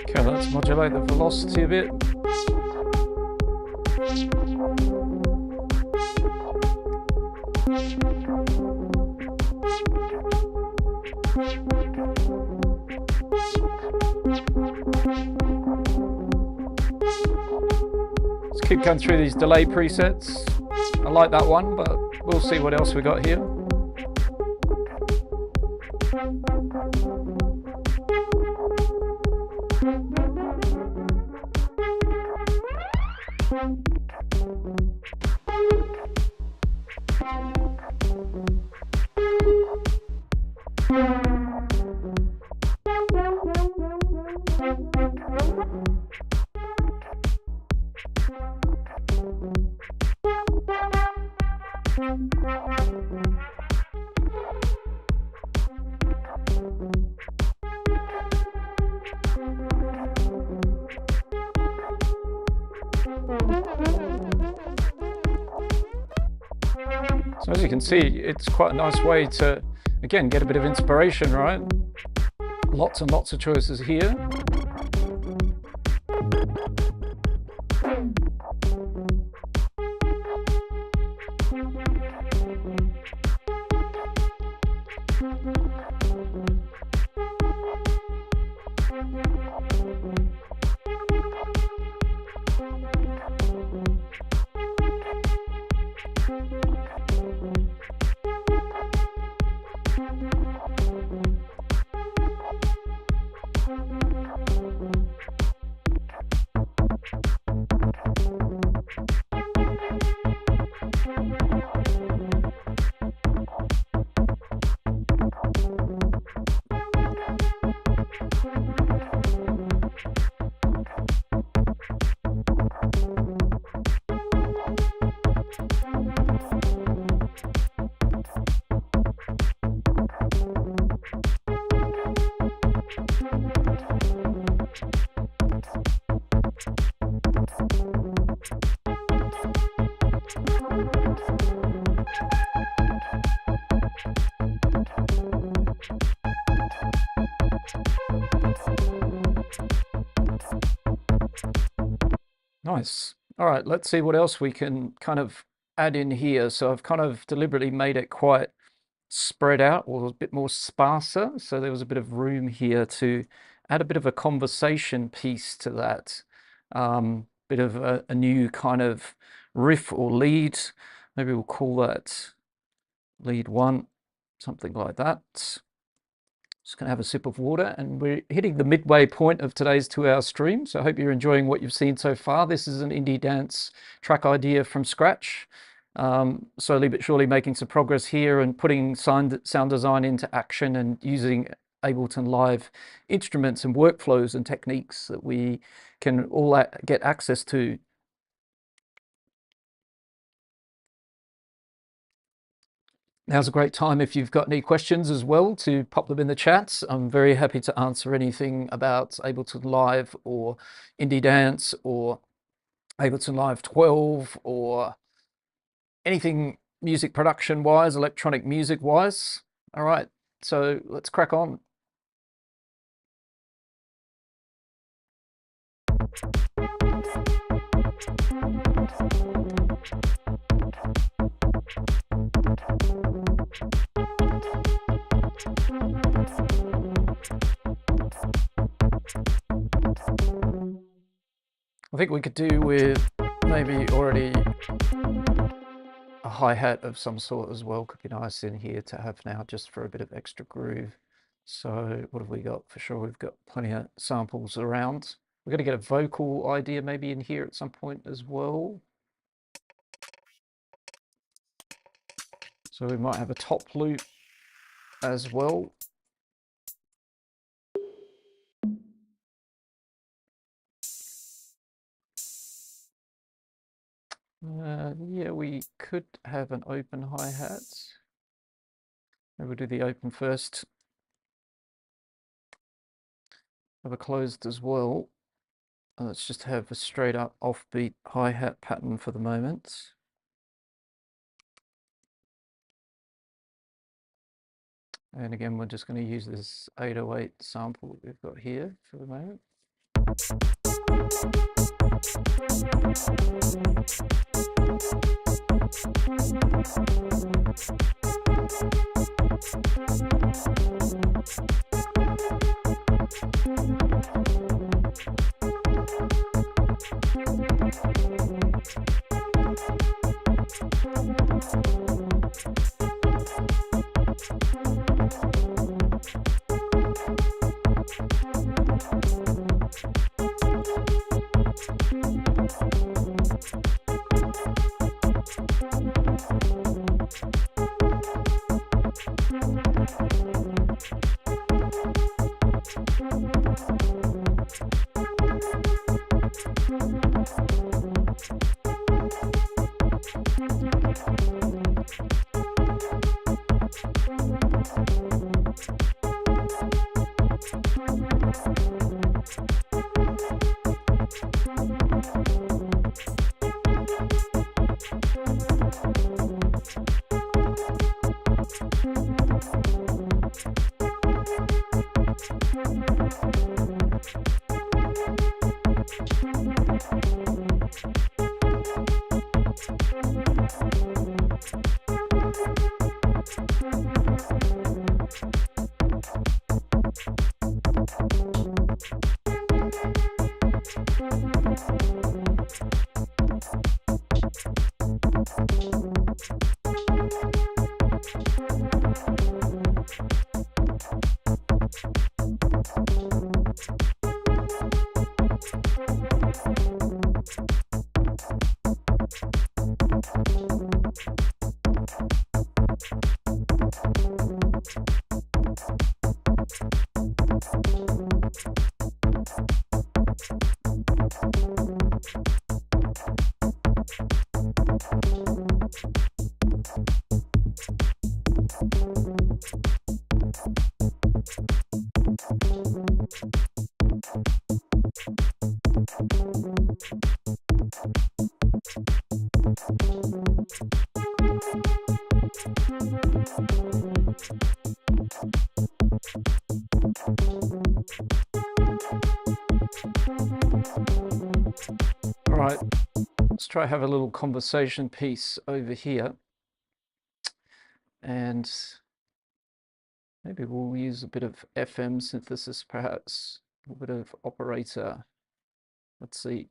Okay, let's modulate the velocity a bit. Let's keep going through these delay presets. I like that one, but we'll see what else we got here. So as you can see, it's quite a nice way to, again, get a bit of inspiration, right? Lots and lots of choices here. Nice. All right, let's see what else we can kind of add in here. So I've kind of deliberately made it quite spread out, or a bit more sparser. So there was a bit of room here to add a bit of a conversation piece to that. Bit of a new kind of riff or lead. Maybe we'll call that lead 1, something like that. Just going to have a sip of water, and we're hitting the midway point of today's 2-hour stream. So I hope you're enjoying what you've seen so far. This is an indie dance track idea from scratch. Slowly but surely making some progress here and putting sound design into action and using Ableton Live instruments and workflows and techniques that we can all get access to. Now's a great time, if you've got any questions as well, to pop them in the chats. I'm very happy to answer anything about Ableton Live or indie dance or Ableton Live 12 or anything music production wise, electronic music wise. All right, so let's crack on. I think we could do with maybe already a hi-hat of some sort as well. Could be nice in here to have now, just for a bit of extra groove. So what have we got? For sure, we've got plenty of samples around. We're going to get a vocal idea maybe in here at some point as well. So we might have a top loop as well. Yeah, we could have an open hi-hat. Maybe we'll do the open first. Have a closed as well. Let's just have a straight up offbeat hi-hat pattern for the moment. And again, we're just going to use this 808 sample that we've got here for the moment. All right, let's try have a little conversation piece over here, and maybe we'll use a bit of FM synthesis, perhaps a little bit of operator. Let's see.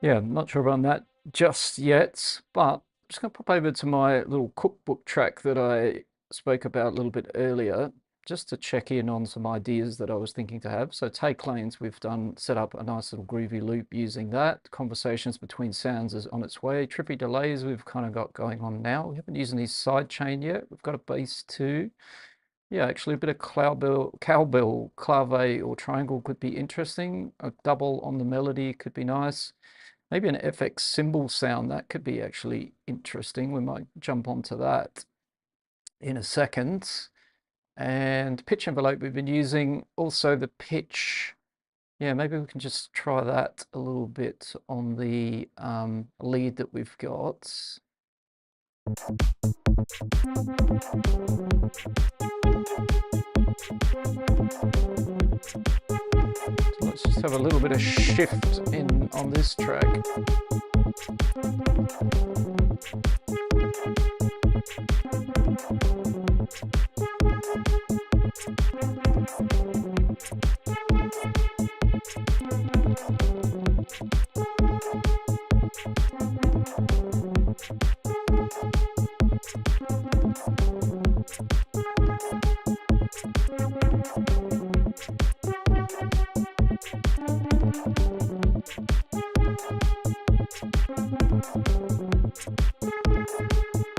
Yeah, not sure on that just yet, but I'm just going to pop over to my little cookbook track that I spoke about a little bit earlier, just to check in on some ideas that I was thinking to have. So take lanes, we've done set up a nice little groovy loop using that. Conversations between sounds is on its way. Trippy delays we've kind of got going on now. We haven't used any side chain yet. We've got a bass too. Yeah, actually a bit of cowbell, clave or triangle could be interesting. A double on the melody could be nice. Maybe an FX cymbal sound, that could be actually interesting. We might jump onto that in a second. And pitch envelope we've been using, also the pitch. Yeah, maybe we can just try that a little bit on the lead that we've got. So let's just have a little bit of shift in on this track.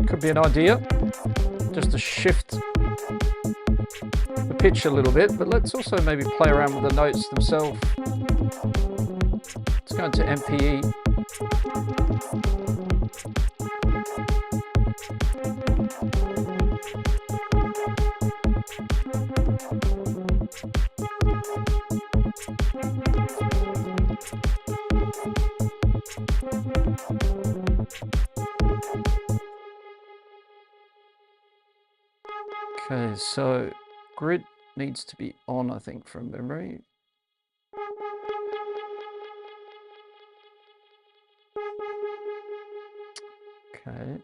Could be an idea, just to shift the pitch a little bit, but let's also maybe play around with the notes themselves. Let's go into MPE. Okay, so grid needs to be on, I think, from memory. Okay.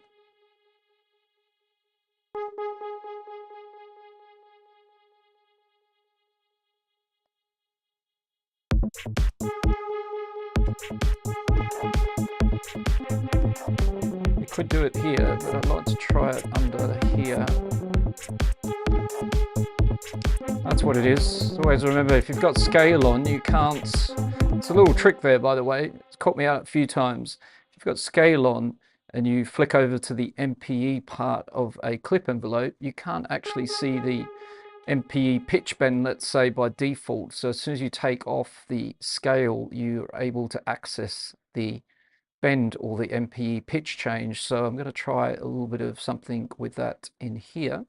We could do it here, but I'd like to try it under here. That's what it is. Always remember, if you've got scale on, you can't... It's a little trick there, by the way. It's caught me out a few times. If you've got scale on and you flick over to the MPE part of a clip envelope, you can't actually see the MPE pitch bend, let's say, by default. So as soon as you take off the scale, you're able to access the bend or the MPE pitch change. So I'm going to try a little bit of something with that in here.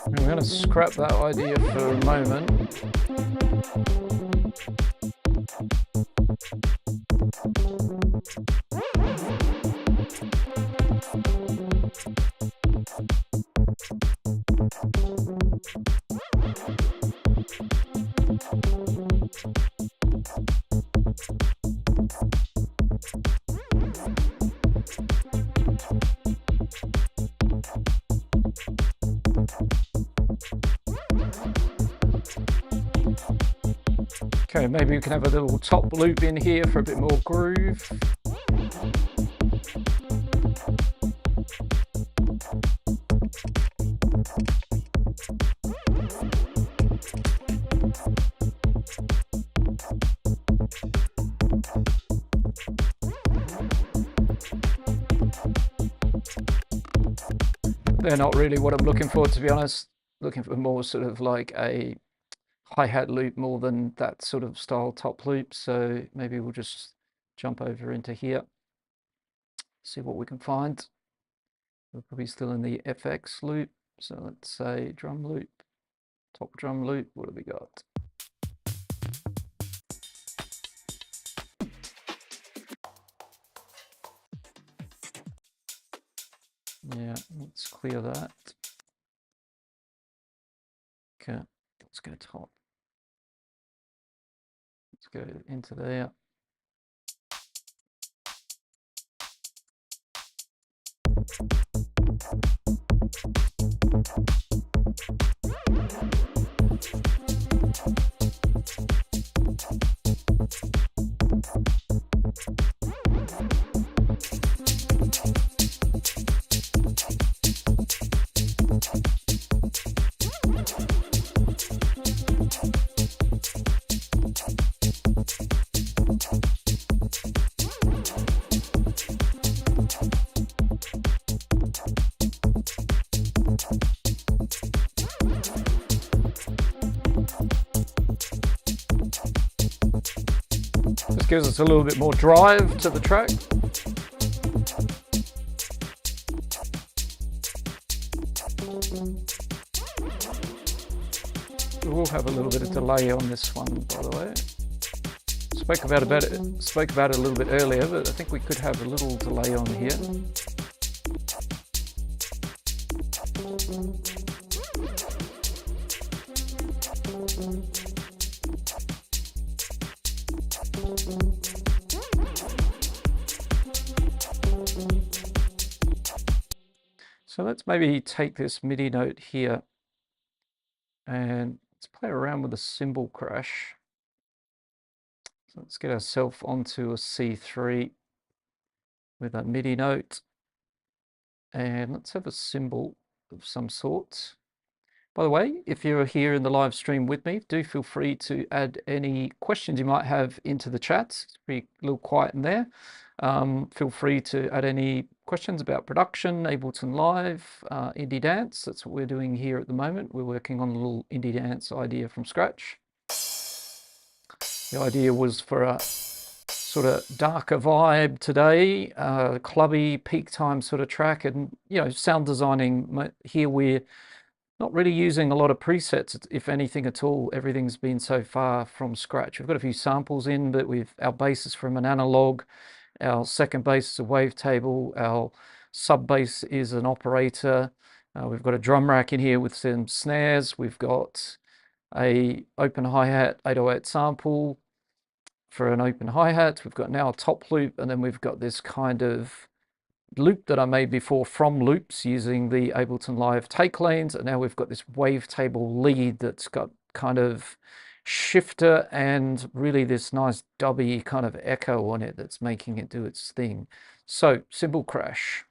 I'm going to scrap that idea for a moment. Okay, maybe we can have a little top loop in here for a bit more groove. they're not really what I'm looking for, to be honest. Looking for more sort of like a hi-hat loop more than that sort of style top loop. So maybe we'll just jump over into here, see what we can find. We're probably still in the FX loop. So let's say drum loop, top drum loop. What have we got? Yeah, let's clear that. Okay, let's go top. Let's go into there. This gives us a little bit more drive to the track. We will have a little bit of delay on this one, by the way. Spoke about it a little bit earlier, but I think we could have a little delay on here. So let's maybe take this MIDI note here and let's play around with a cymbal crash. So let's get ourselves onto a C3 with a MIDI note, and let's have a cymbal of some sort. By the way, if you're here in the live stream with me, do feel free to add any questions you might have into the chat. It's pretty a little quiet in there. Feel free to add any questions about production, Ableton Live, indie dance. That's what we're doing here at the moment. We're working on a little indie dance idea from scratch. The idea was for a sort of darker vibe today, clubby peak time sort of track, and sound designing here we're not really using a lot of presets, if anything at all. Everything's been so far from scratch. We've got a few samples in, but our bass is from an analog, our second bass is a wavetable, our sub bass is an operator. We've got a drum rack in here with some snares. We've got a open hi-hat 808 sample for an open hi-hat. We've got now a top loop, and then we've got this kind of loop that I made before from loops using the Ableton Live take lanes, and now we've got this wavetable lead that's got kind of shifter and really this nice dubby kind of echo on it that's making it do its thing. So cymbal crash,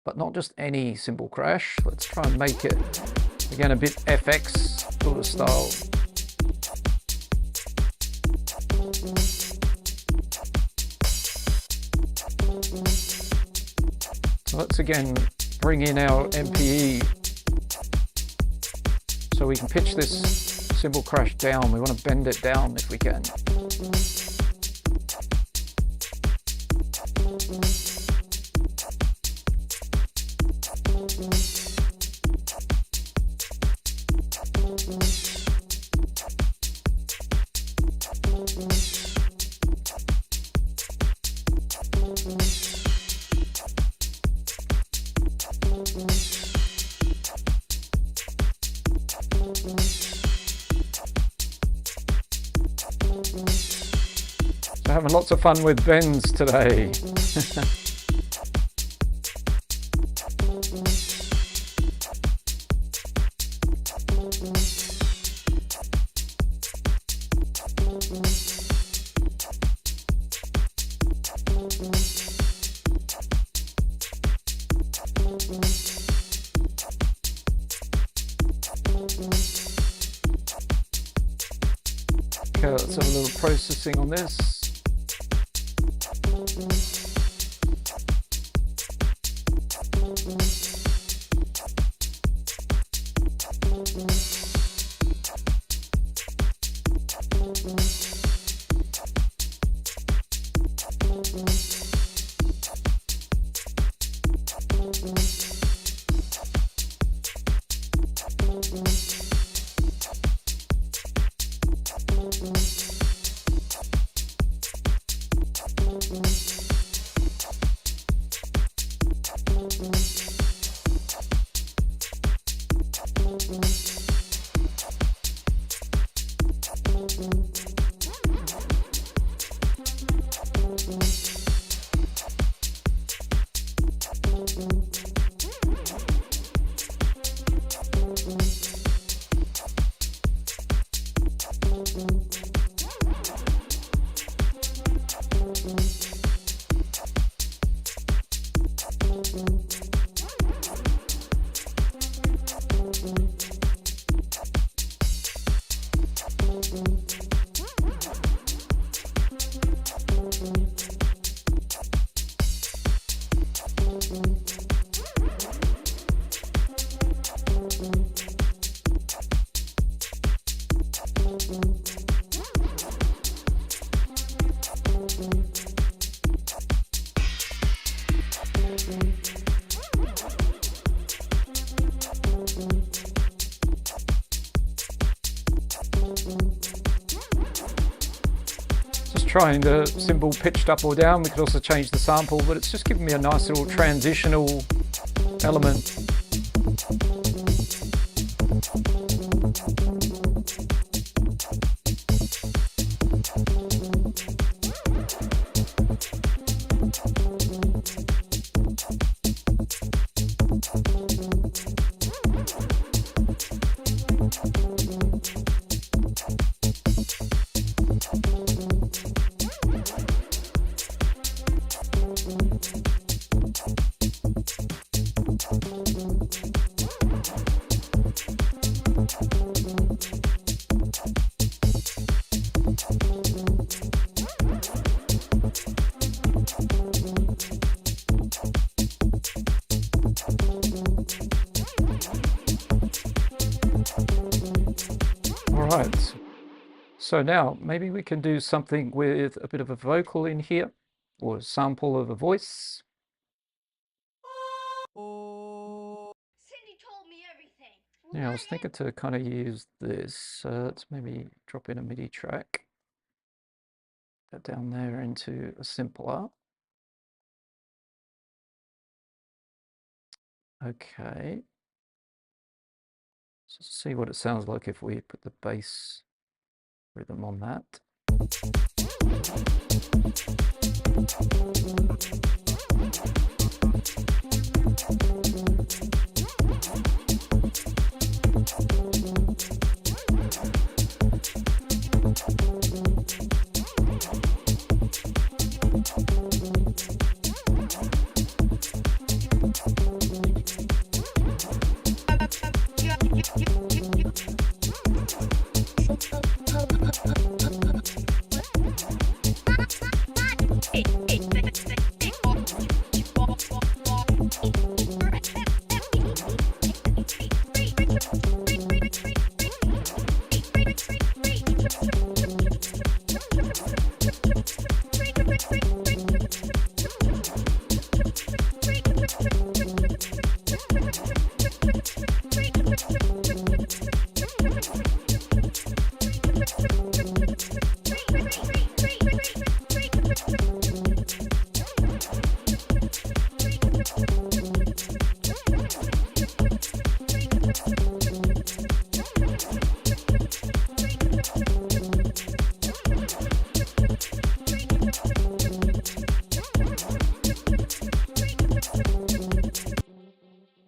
but not just any cymbal crash. Let's try and make it again a bit FX sort of style. So let's again bring in our MPE so we can pitch this cymbal crash down. We want to bend it down if we can. Having lots of fun with bends today. Okay, let's have a little processing on this. Trying the cymbal pitched up or down. We could also change the sample, but it's just giving me a nice little transitional element. Alright, so now maybe we can do something with a bit of a vocal in here, or a sample of a voice. Cindy told me everything. Yeah, I was thinking to kind of use this. Let's maybe drop in a MIDI track. Go down there into a simpler. Okay. Let's see what it sounds like if we put the bass rhythm on that.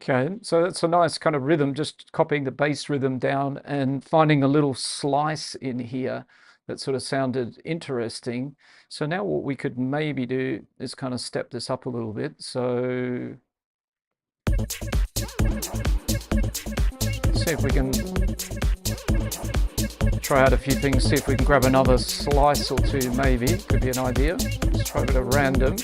Okay, so that's a nice kind of rhythm, just copying the bass rhythm down and finding a little slice in here that sort of sounded interesting. So now what we could maybe do is kind of step this up a little bit. So see if we can try out a few things, see if we can grab another slice or two maybe. Could be an idea. Let's try a bit of random.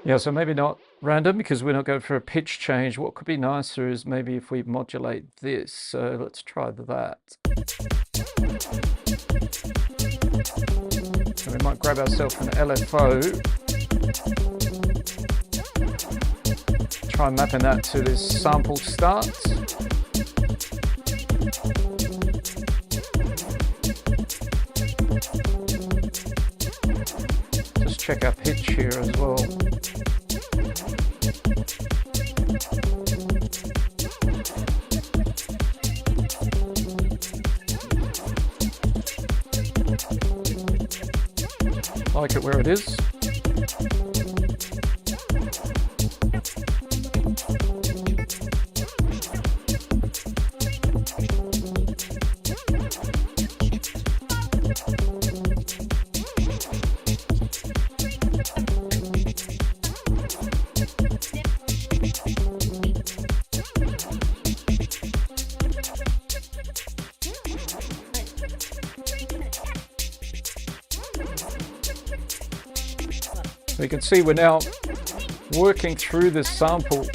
Yeah, so maybe not random because we're not going for a pitch change. What could be nicer is maybe if we modulate this. So let's try that. So we might grab ourselves an LFO. Try mapping that to this sample start. Just check our pitch here as well. Like it where it is. So you can see we're now working through this sample.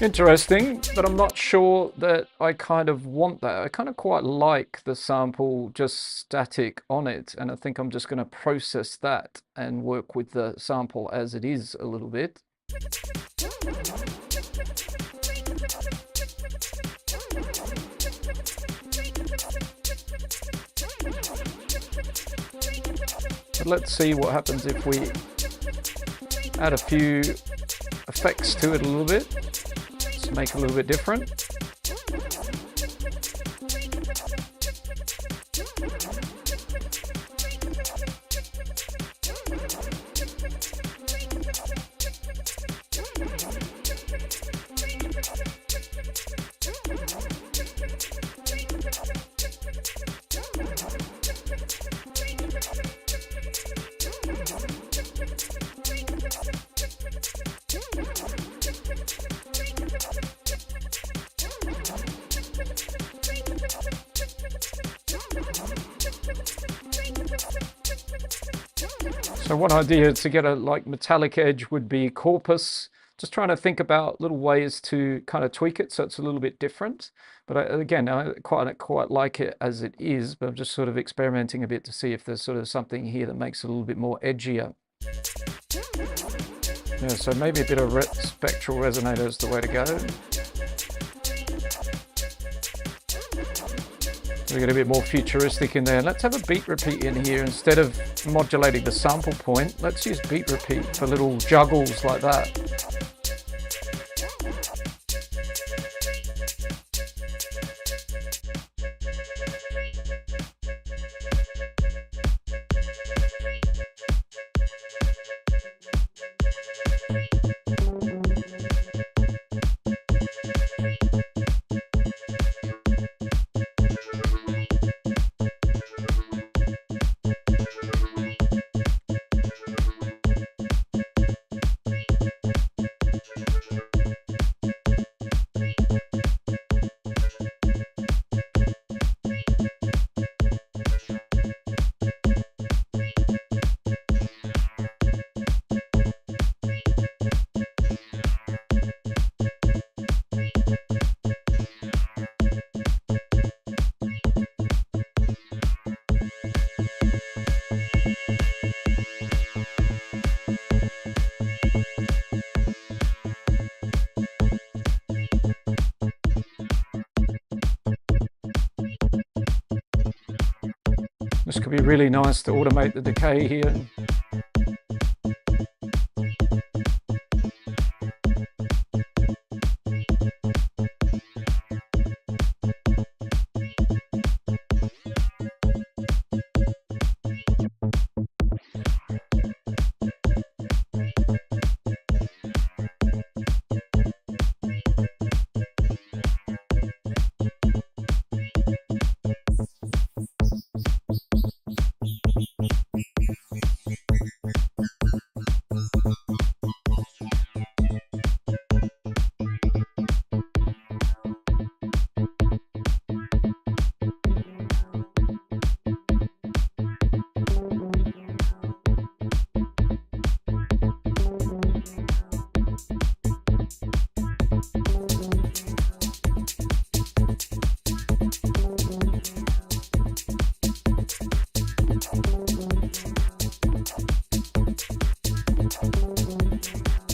Interesting, but I'm not sure that I kind of want that. I kind of quite like the sample just static on it, and I think I'm just going to process that and work with the sample as it is a little bit. But let's see what happens if we add a few effects to it a little bit. Make it a little bit different. So one idea to get a metallic edge would be corpus. Just trying to think about little ways to kind of tweak it so it's a little bit different. But again, I quite like it as it is, but I'm just sort of experimenting a bit to see if there's sort of something here that makes it a little bit more edgier. Yeah, so maybe a bit of spectral resonator is the way to go. We get a bit more futuristic in there. Let's have a beat repeat in here. Instead of modulating the sample point, let's use beat repeat for little juggles like that. it'd be really nice to automate the decay here.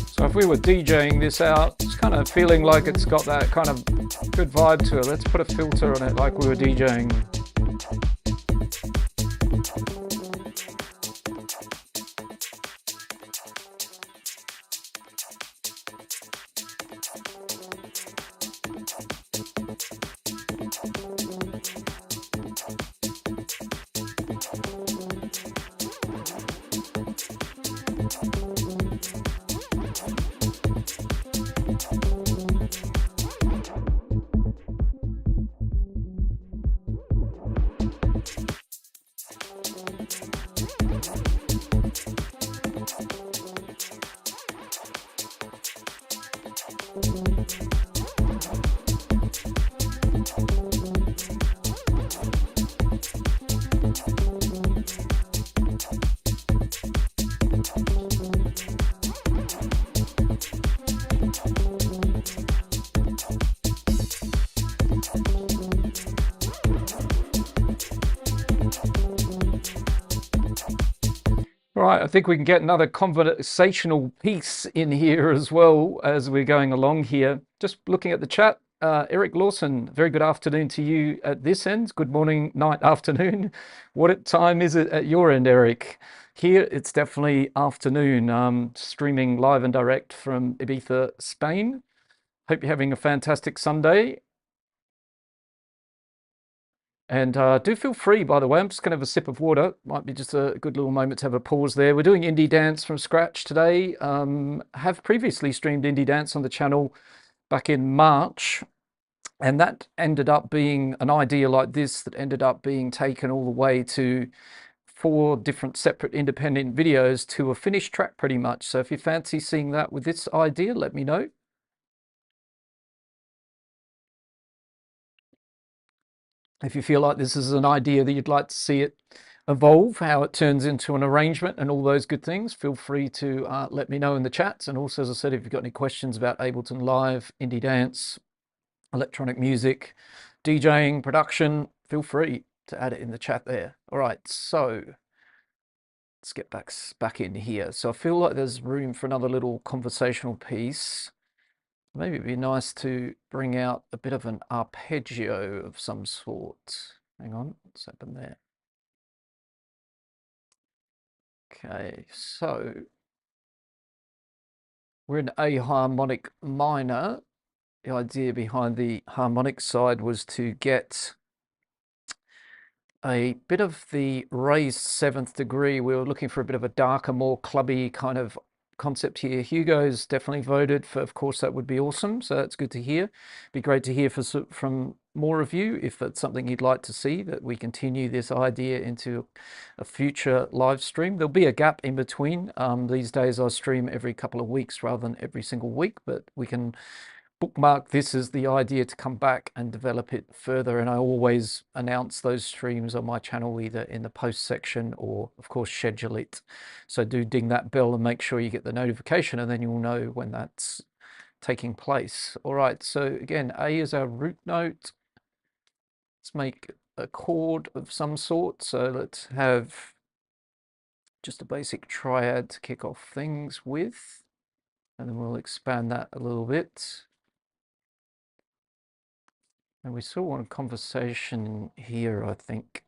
So if we were DJing this out, it's kind of feeling like it's got that kind of good vibe to it. Let's put a filter on it like we were DJing. Right, I think we can get another conversational piece in here as well as we're going along here. Just looking at the chat, Eric Lawson, very good afternoon to you at this end. Good morning, night, afternoon. What time is it at your end, Eric? Here, it's definitely afternoon, streaming live and direct from Ibiza, Spain. Hope you're having a fantastic Sunday. And do feel free, by the way, I'm just going to have a sip of water. Might be just a good little moment to have a pause there. We're doing indie dance from scratch today. Have previously streamed indie dance on the channel back in March. And that ended up being an idea like this that ended up being taken all the way to 4 different separate independent videos to a finished track pretty much. So if you fancy seeing that with this idea, let me know. If you feel like this is an idea that you'd like to see it evolve, how it turns into an arrangement and all those good things, feel free to let me know in the chats. And also, as I said, if you've got any questions about Ableton Live, indie dance, electronic music, DJing, production, feel free to add it in the chat there. All right, so let's get back in here. So I feel like there's room for another little conversational piece. Maybe it'd be nice to bring out a bit of an arpeggio of some sort. Hang on, what's happened there? Okay, so we're in A harmonic minor. The idea behind the harmonic side was to get a bit of the raised 7th degree. We were looking for a bit of a darker, more clubby kind of concept here. Hugo's definitely voted for, of course, that would be awesome. So that's good to hear. Be great to hear from more of you if that's something you'd like to see, that we continue this idea into a future live stream. There'll be a gap in between. These days I stream every couple of weeks rather than every single week, but we can bookmark this as the idea to come back and develop it further. And I always announce those streams on my channel either in the post section or of course schedule it. So do ding that bell and make sure you get the notification, and then you'll know when that's taking place. All right, so again, A is our root note. Let's make a chord of some sort. So let's have just a basic triad to kick off things with, and then we'll expand that a little bit. And we saw one conversation here, I think.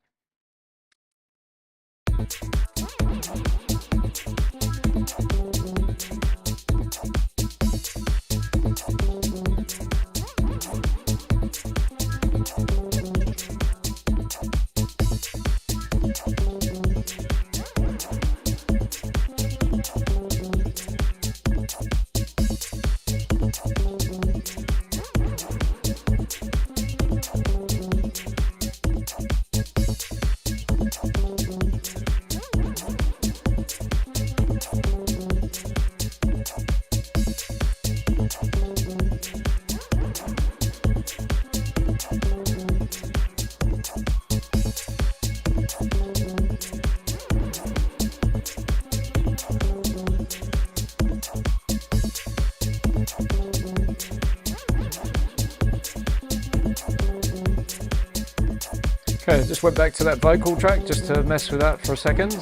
Okay, just went back to that vocal track just to mess with that for a second.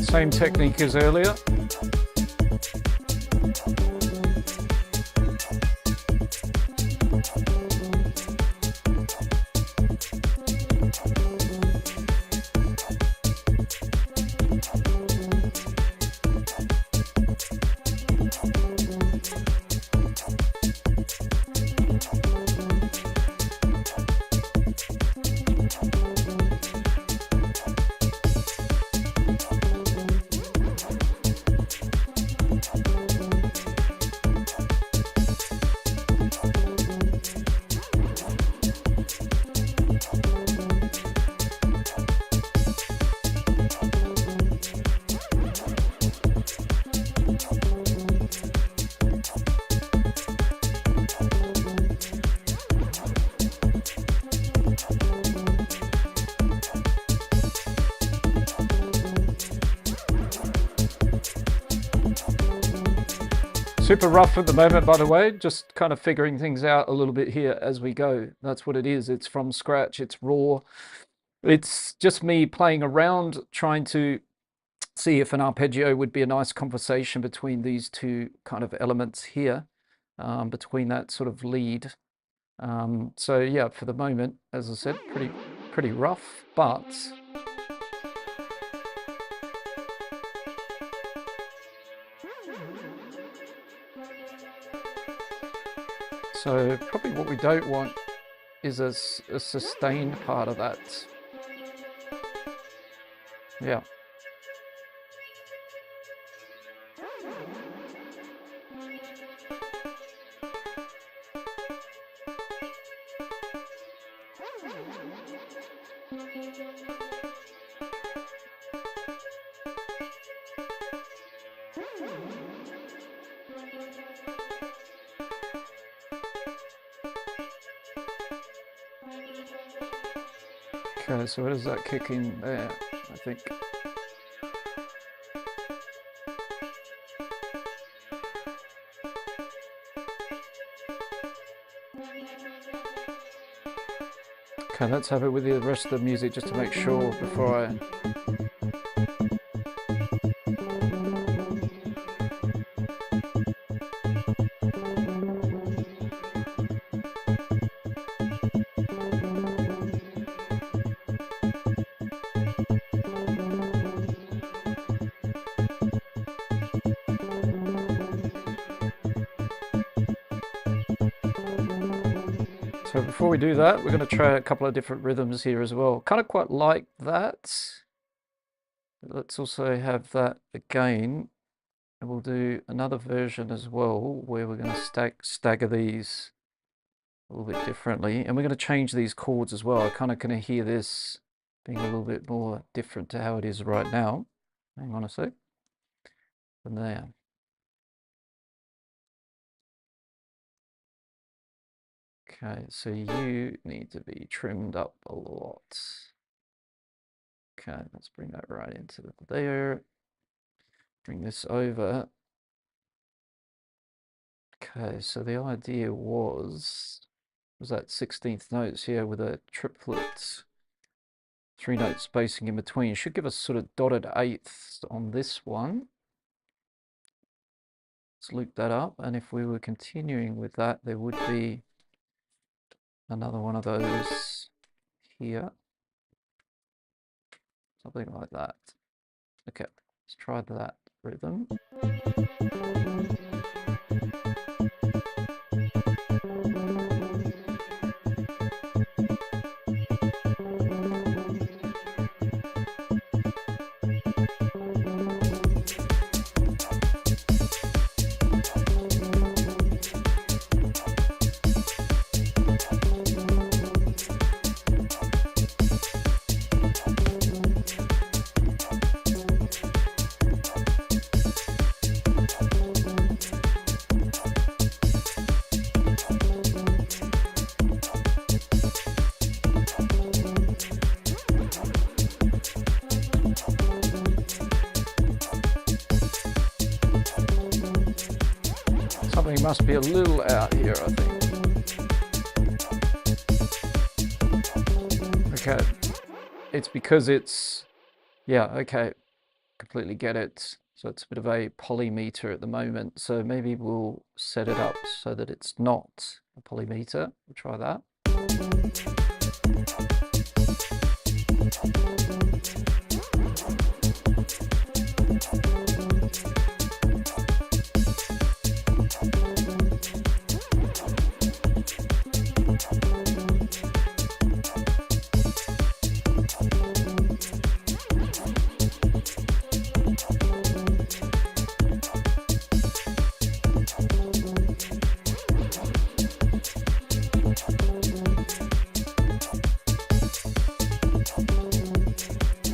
Same technique as earlier. Super rough at the moment, by the way, just kind of figuring things out a little bit here as we go. That's what it is. It's from scratch, it's raw. It's just me playing around, trying to see if an arpeggio would be a nice conversation between these two kind of elements here, between that sort of lead. So yeah, for the moment, as I said, pretty rough, but so probably what we don't want is a sustained part of that. Yeah. Okay, so where does that kick in there, I think? Okay, let's have it with the rest of the music just to make sure before I... So before we do that, we're going to try a couple of different rhythms here as well. Kind of quite like that. Let's also have that again. And we'll do another version as well where we're going to stagger these a little bit differently. And we're going to change these chords as well. I kind of can hear this being a little bit more different to how it is right now. Hang on a sec. From there. Okay, so you need to be trimmed up a lot. Okay, let's bring that right into there. Bring this over. Okay, so the idea was that 16th notes here with a triplet, 3-note spacing in between. Should give us sort of dotted eighths on this one. Let's loop that up, and if we were continuing with that, there would be another one of those here. Something like that. Okay, let's try that rhythm. Something must be a little out here, I think. Okay, it's because it's, yeah, okay, completely get it. So it's a bit of a polymeter at the moment. So maybe we'll set it up so that it's not a polymeter. We'll try that.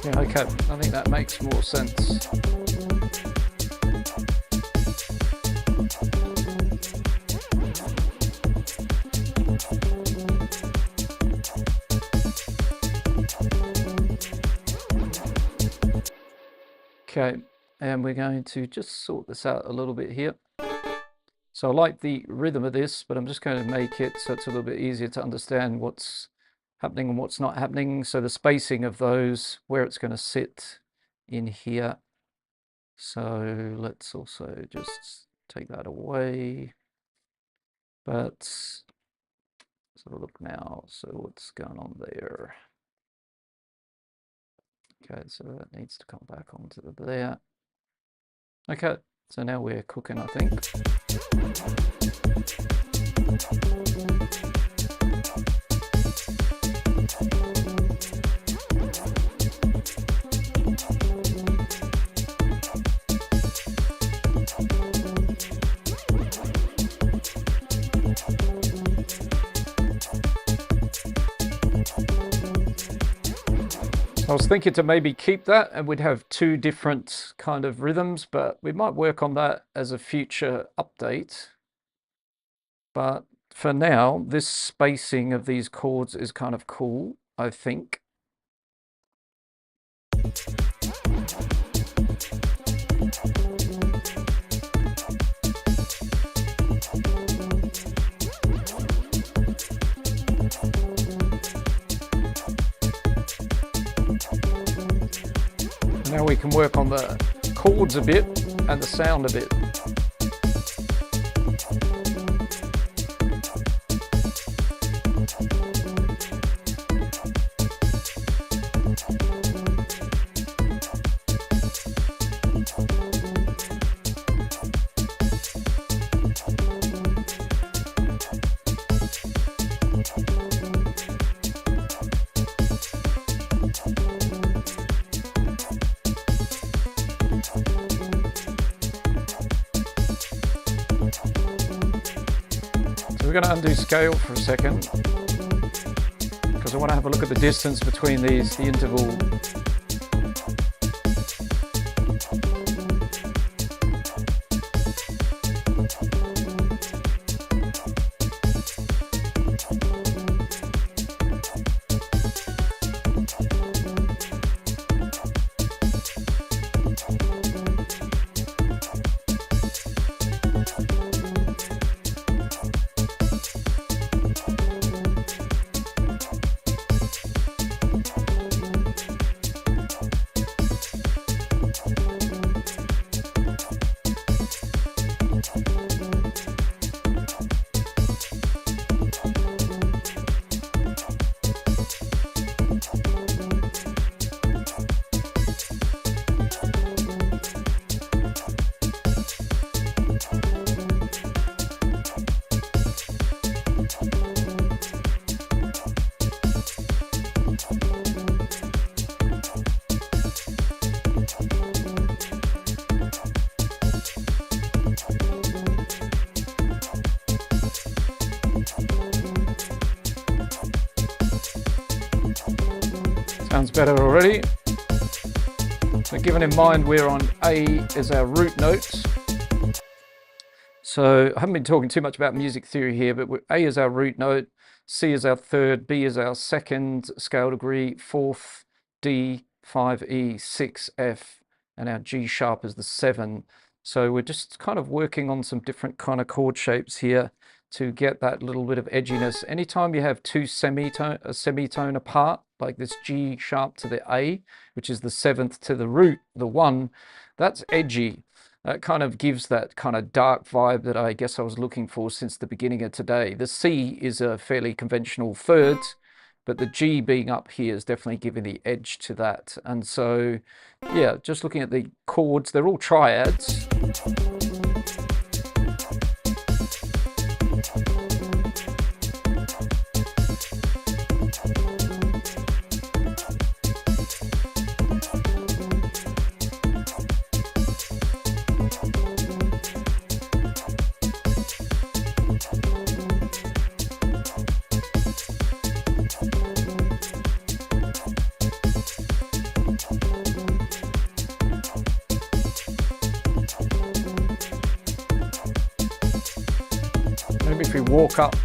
Yeah, okay, I think that makes more sense. Okay, and we're going to just sort this out a little bit here. So I like the rhythm of this, but I'm just going to make it so it's a little bit easier to understand what's happening and what's not happening. So the spacing of those, where it's going to sit in here. So let's also just take that away. But let's have a look now. So what's going on there? Okay, so that needs to come back onto there. Okay, so now we're cooking, I think. I was thinking to maybe keep that and we'd have two different kind of rhythms, but we might work on that as a future update. But for now, this spacing of these chords is kind of cool, I think. Now we can work on the chords a bit and the sound a bit. So we're going to undo scale for a second because I want to have a look at the distance between these, the interval. Sounds better already. So given in mind we're on A as our root notes. So I haven't been talking too much about music theory here, but A is our root note, C is our third, B is our second scale degree, fourth, D, 5E, 6, F, and our G sharp is the 7. So we're just kind of working on some different kind of chord shapes here to get that little bit of edginess. Anytime you have two semitone apart, like this G sharp to the A, which is the 7th to the root, the 1, that's edgy. That kind of gives that kind of dark vibe that I guess I was looking for since the beginning of today. The C is a fairly conventional third, but the G being up here is definitely giving the edge to that. And so, yeah, just looking at the chords, they're all triads. Maybe if we walk up.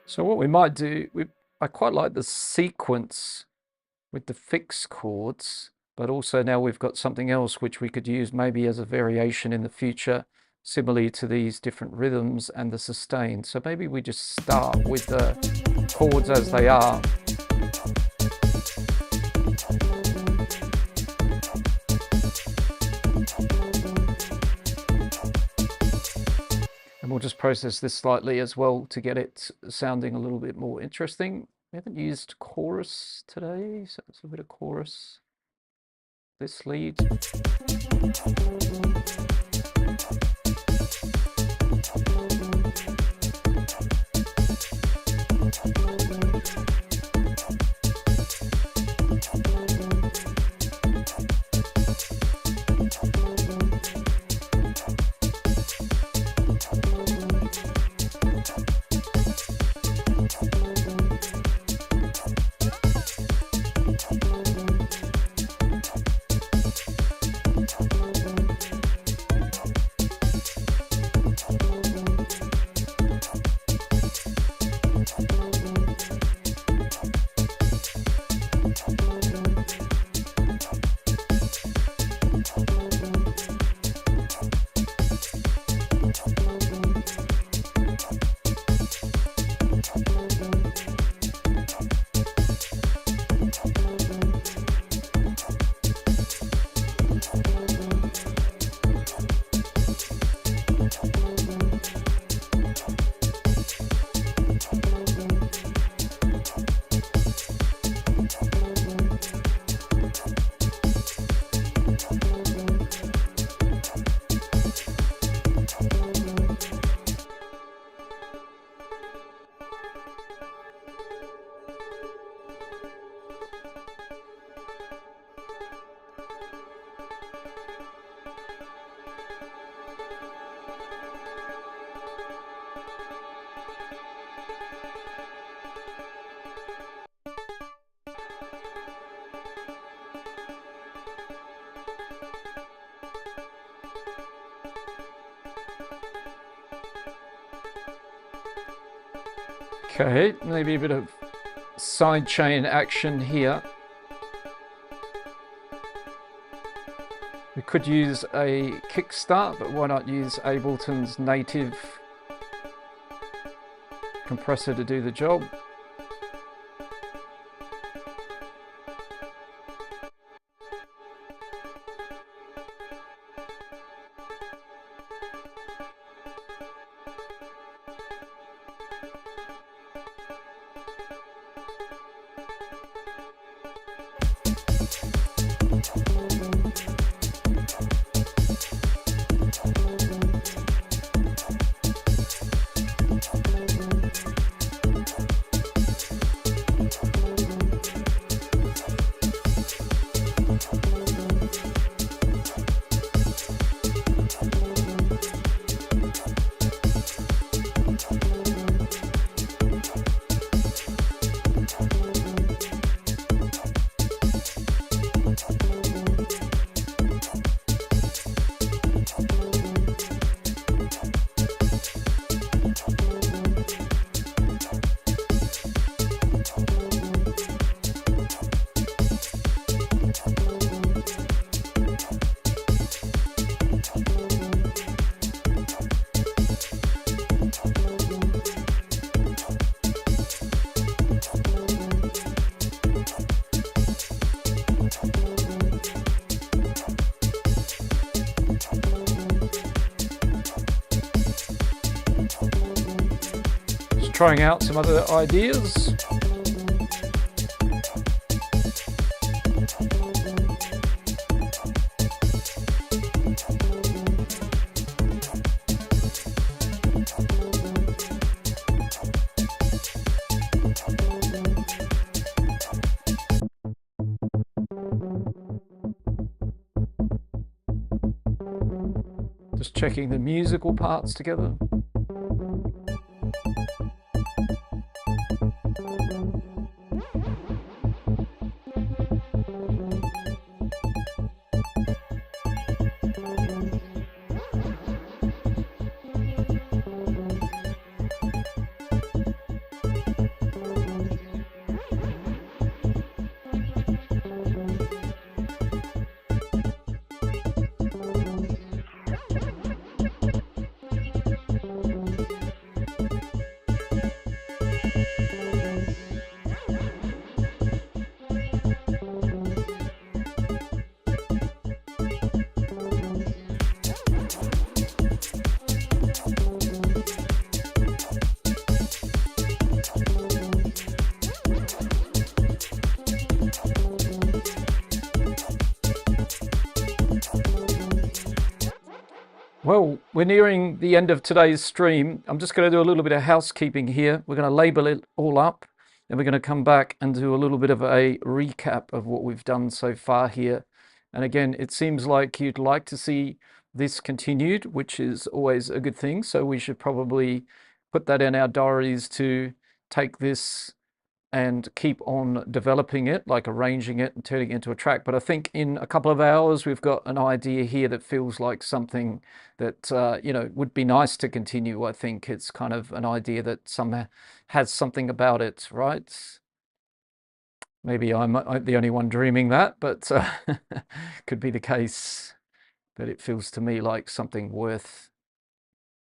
So what we might do, I quite like the sequence with the fixed chords, but also now we've got something else which we could use maybe as a variation in the future, similarly to these different rhythms and the sustain. So maybe we just start with the chords as they are. we'll just process this slightly as well to get it sounding a little bit more interesting. We haven't used chorus today, so it's a bit of chorus. This lead. Okay, maybe a bit of sidechain action here. We could use a kickstart, but why not use Ableton's native compressor to do the job? Trying out some other ideas. Just checking the musical parts together. Well, we're nearing the end of today's stream. I'm just going to do a little bit of housekeeping here. We're going to label it all up, and we're going to come back and do a little bit of a recap of what we've done so far here. And again, it seems like you'd like to see this continued, which is always a good thing. So we should probably put that in our diaries to take this and keep on developing it, like arranging it and turning it into a track. But I think in a couple of hours, we've got an idea here that feels like something that, you know, would be nice to continue. I think it's kind of an idea that somehow has something about it, right? Maybe I'm the only one dreaming that, but could be the case. But it feels to me like something worth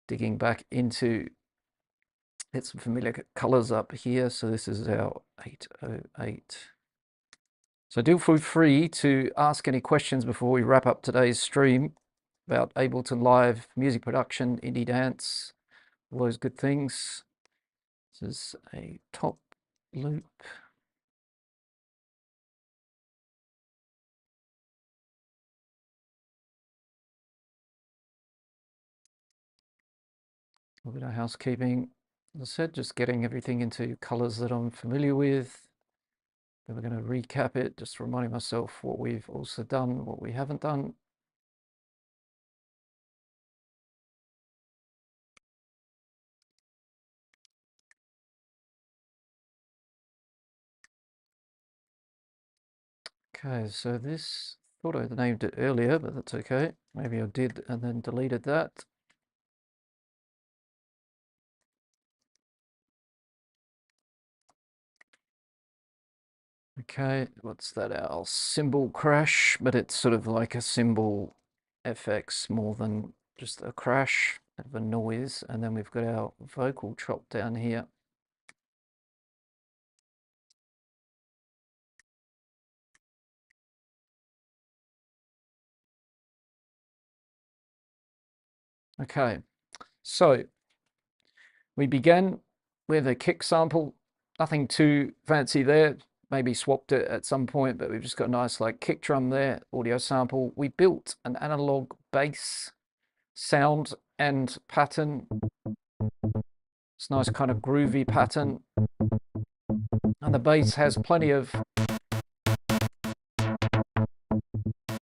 digging back into. Get some familiar colors up here. So this is our 808. So do feel free to ask any questions before we wrap up today's stream about Ableton Live, music production, indie dance, all those good things. This is a top loop. A bit of housekeeping. As I said, just getting everything into colors that I'm familiar with. Then we're going to recap it, just reminding myself what we've also done, what we haven't done. Okay, so this, thought I named it earlier, but that's okay. Maybe I did and then deleted that. Okay, what's that? Our cymbal crash, but it's sort of like a cymbal FX more than just a crash of a noise. And then we've got our vocal chop down here. Okay, so we began with a kick sample, nothing too fancy there. Maybe swapped it at some point, but we've just got a nice like kick drum there, audio sample. We built an analog bass sound and pattern. It's a nice kind of groovy pattern. And the bass has plenty of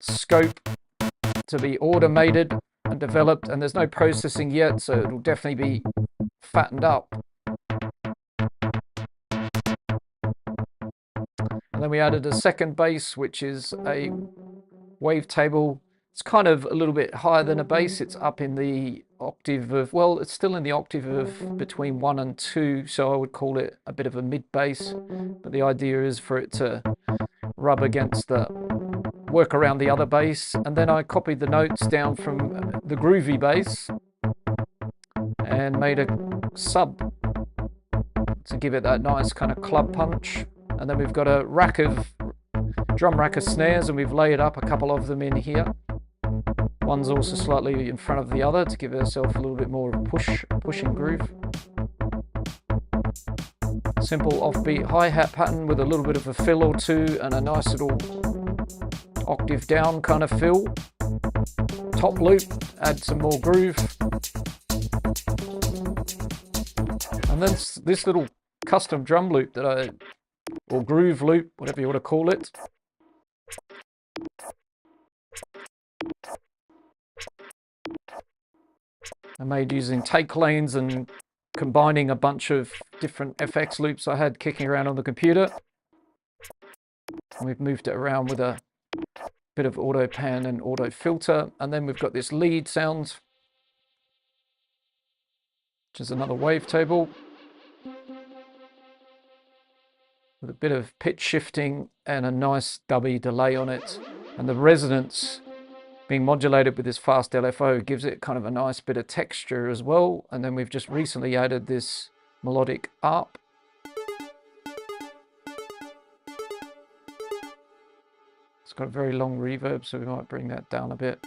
scope to be automated and developed, and there's no processing yet, so it'll definitely be fattened up. And then we added a second bass, which is a wavetable. It's kind of a little bit higher than a bass. It's up in the octave of, well, it's still in the octave of between 1 and 2, so I would call it a bit of a mid bass. But the idea is for it to rub against the work around the other bass, and then I copied the notes down from the groovy bass and made a sub to give it that nice kind of club punch. And then we've got a drum rack of snares, and we've layered up a couple of them in here. One's also slightly in front of the other to give ourselves a little bit more pushing groove. Simple offbeat hi-hat pattern with a little bit of a fill or two and a nice little octave down kind of fill. Top loop, add some more groove. And then this little custom drum loop or groove loop, whatever you want to call it. I made using take lanes and combining a bunch of different FX loops I had kicking around on the computer. And we've moved it around with a bit of auto pan and auto filter. And then we've got this lead sound, which is another wavetable with a bit of pitch shifting and a nice dubby delay on it. And the resonance being modulated with this fast LFO gives it kind of a nice bit of texture as well. And then we've just recently added this melodic ARP. It's got a very long reverb, so we might bring that down a bit.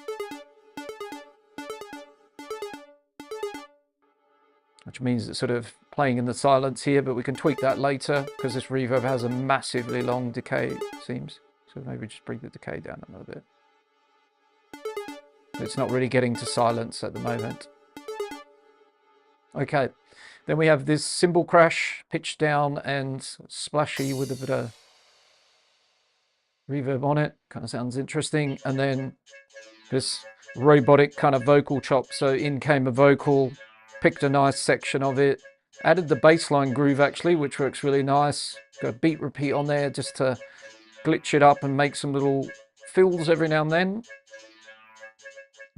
Which means it's sort of playing in the silence here, but we can tweak that later because this reverb has a massively long decay, it seems. So maybe just bring the decay down a little bit. It's not really getting to silence at the moment. Okay, then we have this cymbal crash, pitch down and splashy with a bit of reverb on it. Kind of sounds interesting. And then this robotic kind of vocal chop. So in came a vocal, picked a nice section of it, added the bass line groove actually, which works really nice. Got a beat repeat on there just to glitch it up and make some little fills every now and then.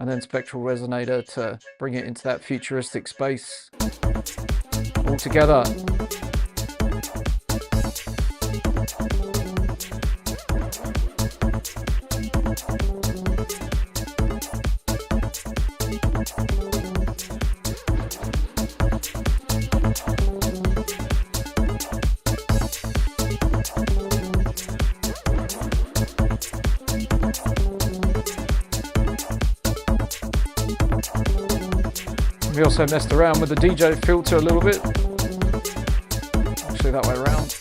And then spectral resonator to bring it into that futuristic space all together. We also messed around with the DJ filter a little bit. Actually, that way around.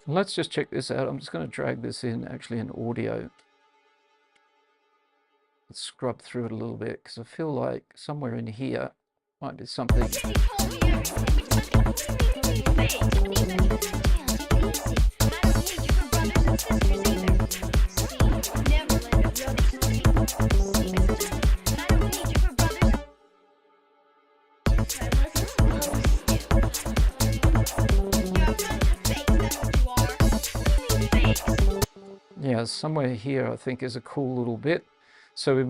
Let's just check this out. I'm just going to drag this in actually in audio. Let's scrub through it a little bit because I feel like somewhere in here might be something. Yeah, somewhere here I think is a cool little bit. So I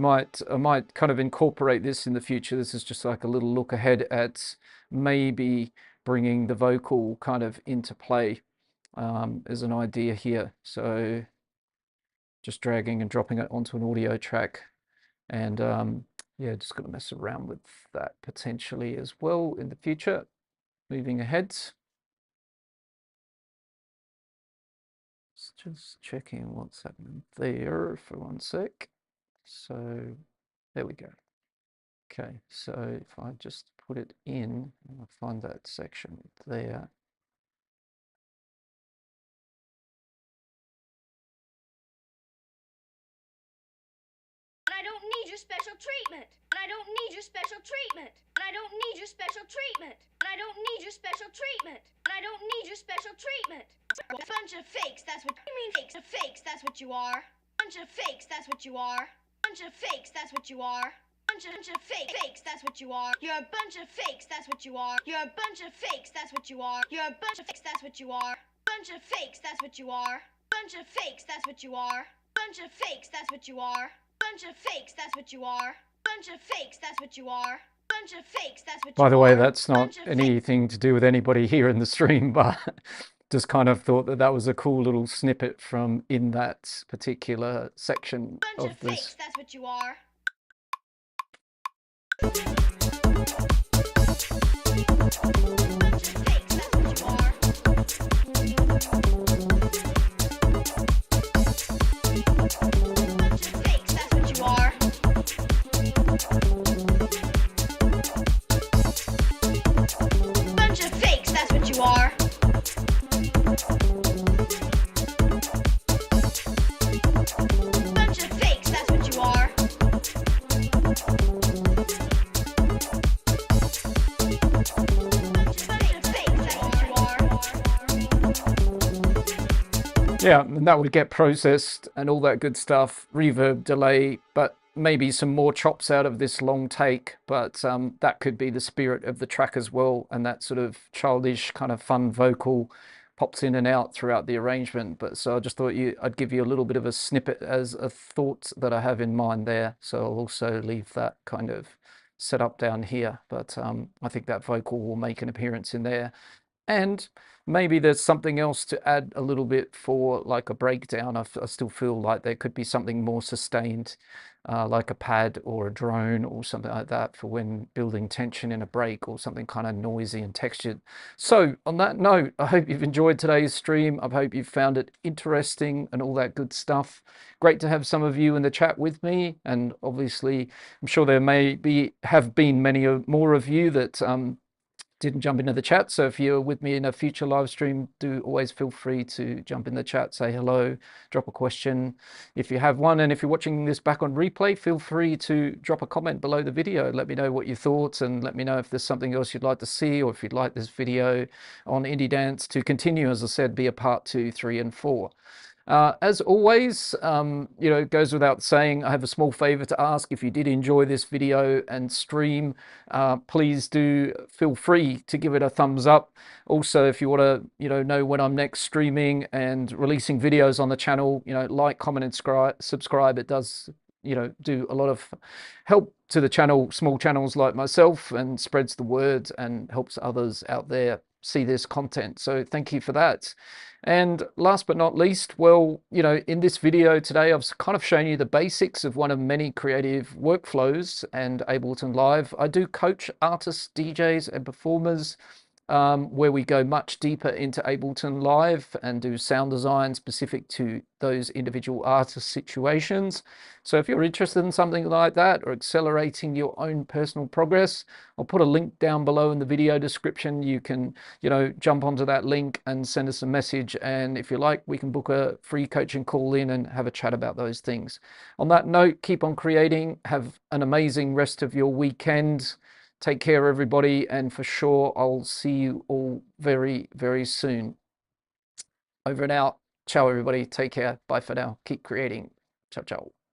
might kind of incorporate this in the future. This is just like a little look ahead at maybe bringing the vocal kind of into play as an idea here. So just dragging and dropping it onto an audio track, and yeah, just gonna mess around with that potentially as well in the future. Moving ahead. Just checking what's happening there for one sec. So there we go. Okay, so if I just put it in, I'll find that section there. And I don't need your special treatment. And I don't need your special treatment. And I don't need your special treatment. And I don't need your special treatment. And I don't need your special treatment. A bunch of fakes, that's what you mean. Fakes of fakes, that's what you are. Bunch of fakes, that's what you are. Bunch of fakes, that's what you are. Bunch of fakes, that's what you are. You're a bunch of fakes, that's what you are. You're a bunch of fakes, that's what you are. You're a bunch of fakes, that's what you are. Bunch of fakes, that's what you are. Bunch of fakes, that's what you are. Bunch of fakes, that's what you are. Bunch of fakes, that's what you are. Bunch of fakes, that's what you are. Bunch of fakes, that's what you are. By the way, that's not anything to do with anybody here in the stream, but just kind of thought that that was a cool little snippet from in that particular section of this. Fakes, that's what you are. Yeah, and that would get processed and all that good stuff, reverb, delay, but maybe some more chops out of this long take, but that could be the spirit of the track as well, and that sort of childish kind of fun vocal pops in and out throughout the arrangement. But so I just thought I'd give you a little bit of a snippet as a thought that I have in mind there. So I'll also leave that kind of set up down here, but I think that vocal will make an appearance in there. And maybe there's something else to add a little bit for like a breakdown. I still feel like there could be something more sustained, like a pad or a drone or something like that for when building tension in a break, or something kind of noisy and textured. So on that note, I hope you've enjoyed today's stream. I hope you've found it interesting and all that good stuff. Great to have some of you in the chat with me, and obviously I'm sure there have been many more of you that didn't jump into the chat. So if you're with me in a future live stream, do always feel free to jump in the chat, say hello, drop a question if you have one. And if you're watching this back on replay, feel free to drop a comment below the video. Let me know what you thought, and let me know if there's something else you'd like to see, or if you'd like this video on indie dance to continue, as I said, be a part 2, 3, and 4. As always, it goes without saying, I have a small favor to ask. If you did enjoy this video and stream, please do feel free to give it a thumbs up. Also, if you want to, know when I'm next streaming and releasing videos on the channel, like, comment, and subscribe. It does, do a lot of help to the channel, small channels like myself, and spreads the word and helps others out there see this content. So thank you for that. And last but not least, well, in this video today, I've kind of shown you the basics of one of many creative workflows and Ableton Live. I do coach artists, DJs, and performers, where we go much deeper into Ableton Live and do sound design specific to those individual artist situations. So if you're interested in something like that, or accelerating your own personal progress, I'll put a link down below in the video description. You can, jump onto that link and send us a message. And if you like, we can book a free coaching call in and have a chat about those things. On that note, keep on creating. Have an amazing rest of your weekend. Take care, everybody, and for sure, I'll see you all very, very soon. Over and out. Ciao, everybody. Take care. Bye for now. Keep creating. Ciao, ciao.